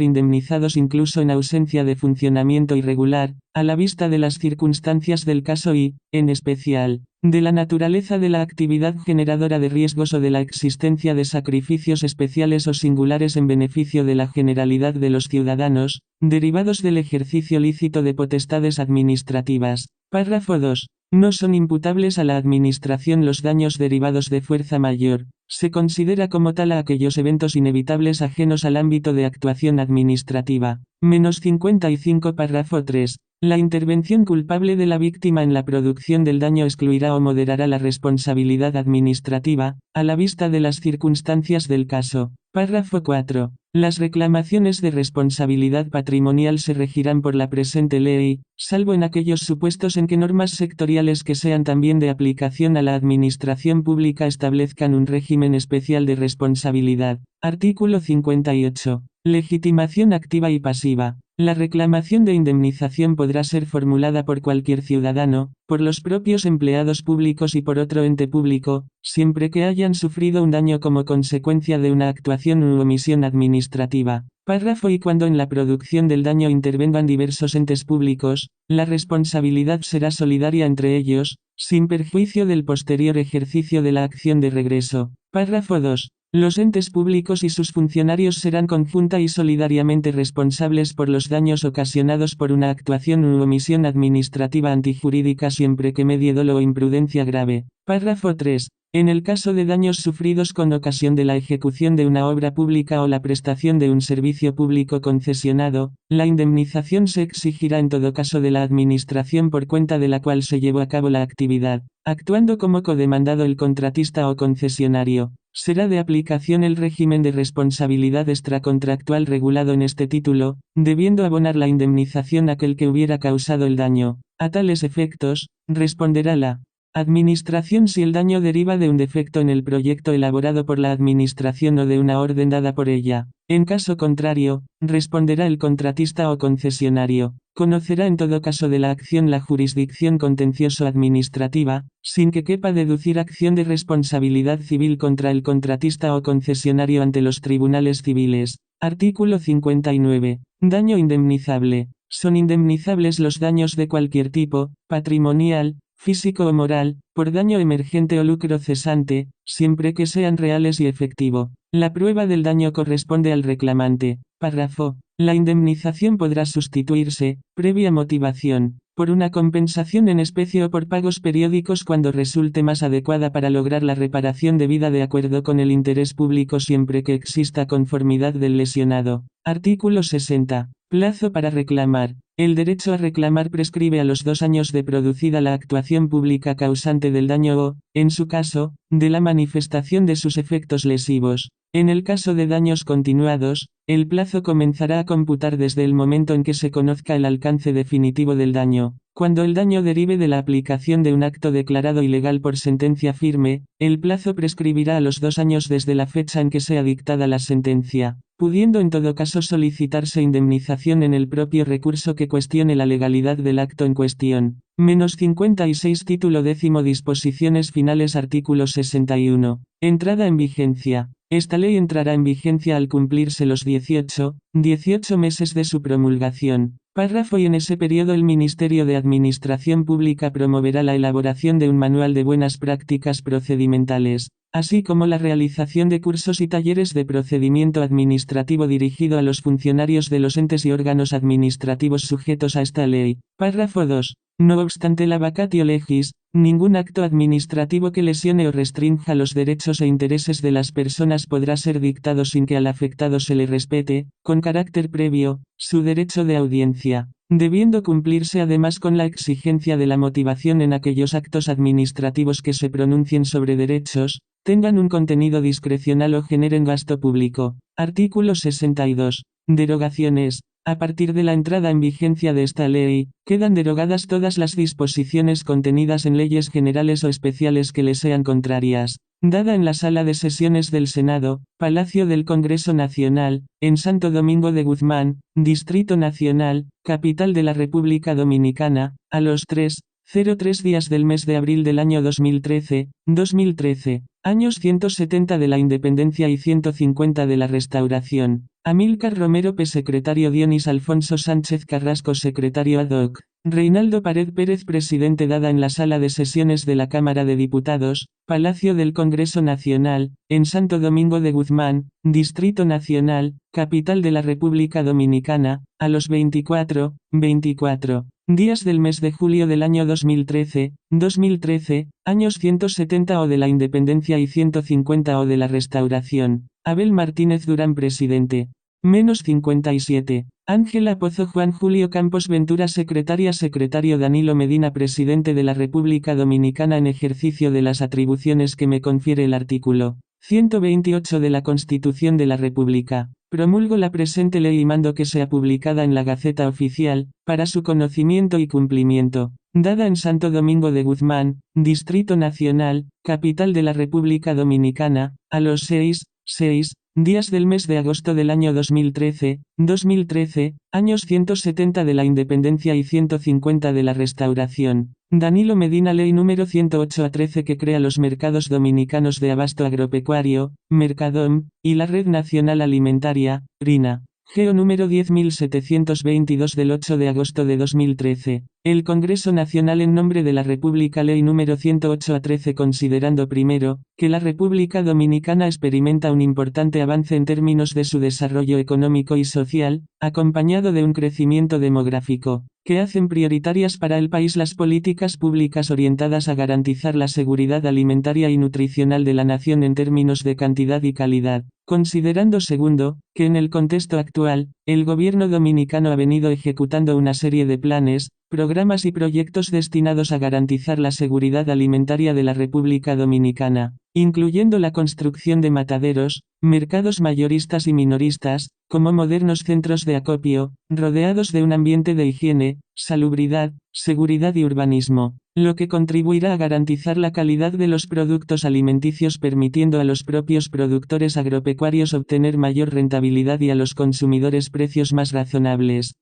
indemnizados incluso en ausencia de funcionamiento irregular, a la vista de las circunstancias del caso y, en especial, de la naturaleza de la actividad generadora de riesgos o de la existencia de sacrificios especiales o singulares en beneficio de la generalidad de los ciudadanos, derivados del ejercicio lícito de potestades administrativas. Párrafo 2. No son imputables a la Administración los daños derivados de fuerza mayor. Se considera como tal a aquellos eventos inevitables ajenos al ámbito de actuación administrativa. -55. Párrafo 3. La intervención culpable de la víctima en la producción del daño excluirá o moderará la responsabilidad administrativa, a la vista de las circunstancias del caso. Párrafo 4. Las reclamaciones de responsabilidad patrimonial se regirán por la presente ley, salvo en aquellos supuestos en que normas sectoriales que sean también de aplicación a la administración pública establezcan un régimen especial de responsabilidad. Artículo 58. Legitimación activa y pasiva. La reclamación de indemnización podrá ser formulada por cualquier ciudadano, por los propios empleados públicos y por otro ente público, siempre que hayan sufrido un daño como consecuencia de una actuación u omisión administrativa. Párrafo. Y cuando en la producción del daño intervengan diversos entes públicos, la responsabilidad será solidaria entre ellos, sin perjuicio del posterior ejercicio de la acción de regreso. Párrafo 2. Los entes públicos y sus funcionarios serán conjunta y solidariamente responsables por los daños ocasionados por una actuación u omisión administrativa antijurídica siempre que medie dolo o imprudencia grave. Párrafo 3. En el caso de daños sufridos con ocasión de la ejecución de una obra pública o la prestación de un servicio público concesionado, la indemnización se exigirá en todo caso de la administración por cuenta de la cual se llevó a cabo la actividad, actuando como codemandado el contratista o concesionario. Será de aplicación el régimen de responsabilidad extracontractual regulado en este título, debiendo abonar la indemnización aquel que hubiera causado el daño. A tales efectos, responderá la Administración si el daño deriva de un defecto en el proyecto elaborado por la Administración o de una orden dada por ella. En caso contrario, responderá el contratista o concesionario. Conocerá en todo caso de la acción la jurisdicción contencioso-administrativa, sin que quepa deducir acción de responsabilidad civil contra el contratista o concesionario ante los tribunales civiles. Artículo 59. Daño indemnizable. Son indemnizables los daños de cualquier tipo, patrimonial, físico o moral, por daño emergente o lucro cesante, siempre que sean reales y efectivo. La prueba del daño corresponde al reclamante. Párrafo. La indemnización podrá sustituirse, previa motivación, por una compensación en especie o por pagos periódicos cuando resulte más adecuada para lograr la reparación debida de acuerdo con el interés público siempre que exista conformidad del lesionado. Artículo 60. Plazo para reclamar. El derecho a reclamar prescribe a los 2 años de producida la actuación pública causante del daño o, en su caso, de la manifestación de sus efectos lesivos. En el caso de daños continuados, el plazo comenzará a computar desde el momento en que se conozca el alcance definitivo del daño. Cuando el daño derive de la aplicación de un acto declarado ilegal por sentencia firme, el plazo prescribirá a los 2 años desde la fecha en que sea dictada la sentencia, pudiendo en todo caso solicitarse indemnización en el propio recurso que cuestione la legalidad del acto en cuestión. Menos 56 Título 10 Disposiciones finales Artículo 61. Entrada en vigencia. Esta ley entrará en vigencia al cumplirse los 18 meses de su promulgación. Párrafo. Y en ese periodo el Ministerio de Administración Pública promoverá la elaboración de un manual de buenas prácticas procedimentales, así como la realización de cursos y talleres de procedimiento administrativo dirigido a los funcionarios de los entes y órganos administrativos sujetos a esta ley. Párrafo 2. No obstante la vacatio legis, ningún acto administrativo que lesione o restrinja los derechos e intereses de las personas podrá ser dictado sin que al afectado se le respete, con carácter previo, su derecho de audiencia, debiendo cumplirse además con la exigencia de la motivación en aquellos actos administrativos que se pronuncien sobre derechos, tengan un contenido discrecional o generen gasto público. Artículo 62. Derogaciones. A partir de la entrada en vigencia de esta ley, quedan derogadas todas las disposiciones contenidas en leyes generales o especiales que le sean contrarias. Dada en la Sala de Sesiones del Senado, Palacio del Congreso Nacional, en Santo Domingo de Guzmán, Distrito Nacional, capital de la República Dominicana, a los 3 días del mes de abril del año 2013, años 170 de la Independencia y 150 de la Restauración. Amílcar Romero P. Secretario. Dionis Alfonso Sánchez Carrasco Secretario ad hoc. Reinaldo Pared Pérez Presidente. Dada en la Sala de Sesiones de la Cámara de Diputados, Palacio del Congreso Nacional, en Santo Domingo de Guzmán, Distrito Nacional, capital de la República Dominicana, a los 24 días del mes de julio del año 2013, años 170 o de la Independencia y 150 o de la Restauración. Abel Martínez Durán Presidente. Menos 57. Ángela Pozo. Juan Julio Campos Ventura Secretaria. Secretario. Danilo Medina Presidente de la República Dominicana en ejercicio de las atribuciones que me confiere el artículo 128 de la Constitución de la República. Promulgo la presente ley y mando que sea publicada en la Gaceta Oficial, para su conocimiento y cumplimiento. Dada en Santo Domingo de Guzmán, Distrito Nacional, capital de la República Dominicana, a los 6 días del mes de agosto del año 2013, años 170 de la Independencia y 150 de la Restauración. Danilo Medina. Ley número 108/13 que crea los mercados dominicanos de abasto agropecuario, Mercadom, y la Red Nacional Alimentaria, RINA. Geo número 10.722 del 8 de agosto de 2013. El Congreso Nacional en nombre de la República Ley número 108/13 considerando primero, que la República Dominicana experimenta un importante avance en términos de su desarrollo económico y social, acompañado de un crecimiento demográfico, que hacen prioritarias para el país las políticas públicas orientadas a garantizar la seguridad alimentaria y nutricional de la nación en términos de cantidad y calidad. Considerando segundo, que en el contexto actual, el gobierno dominicano ha venido ejecutando una serie de planes, programas y proyectos destinados a garantizar la seguridad alimentaria de la República Dominicana, incluyendo la construcción de mataderos, mercados mayoristas y minoristas, como modernos centros de acopio, rodeados de un ambiente de higiene, salubridad, seguridad y urbanismo, lo que contribuirá a garantizar la calidad de los productos alimenticios permitiendo a los propios productores agropecuarios obtener mayor rentabilidad y a los consumidores precios más razonables.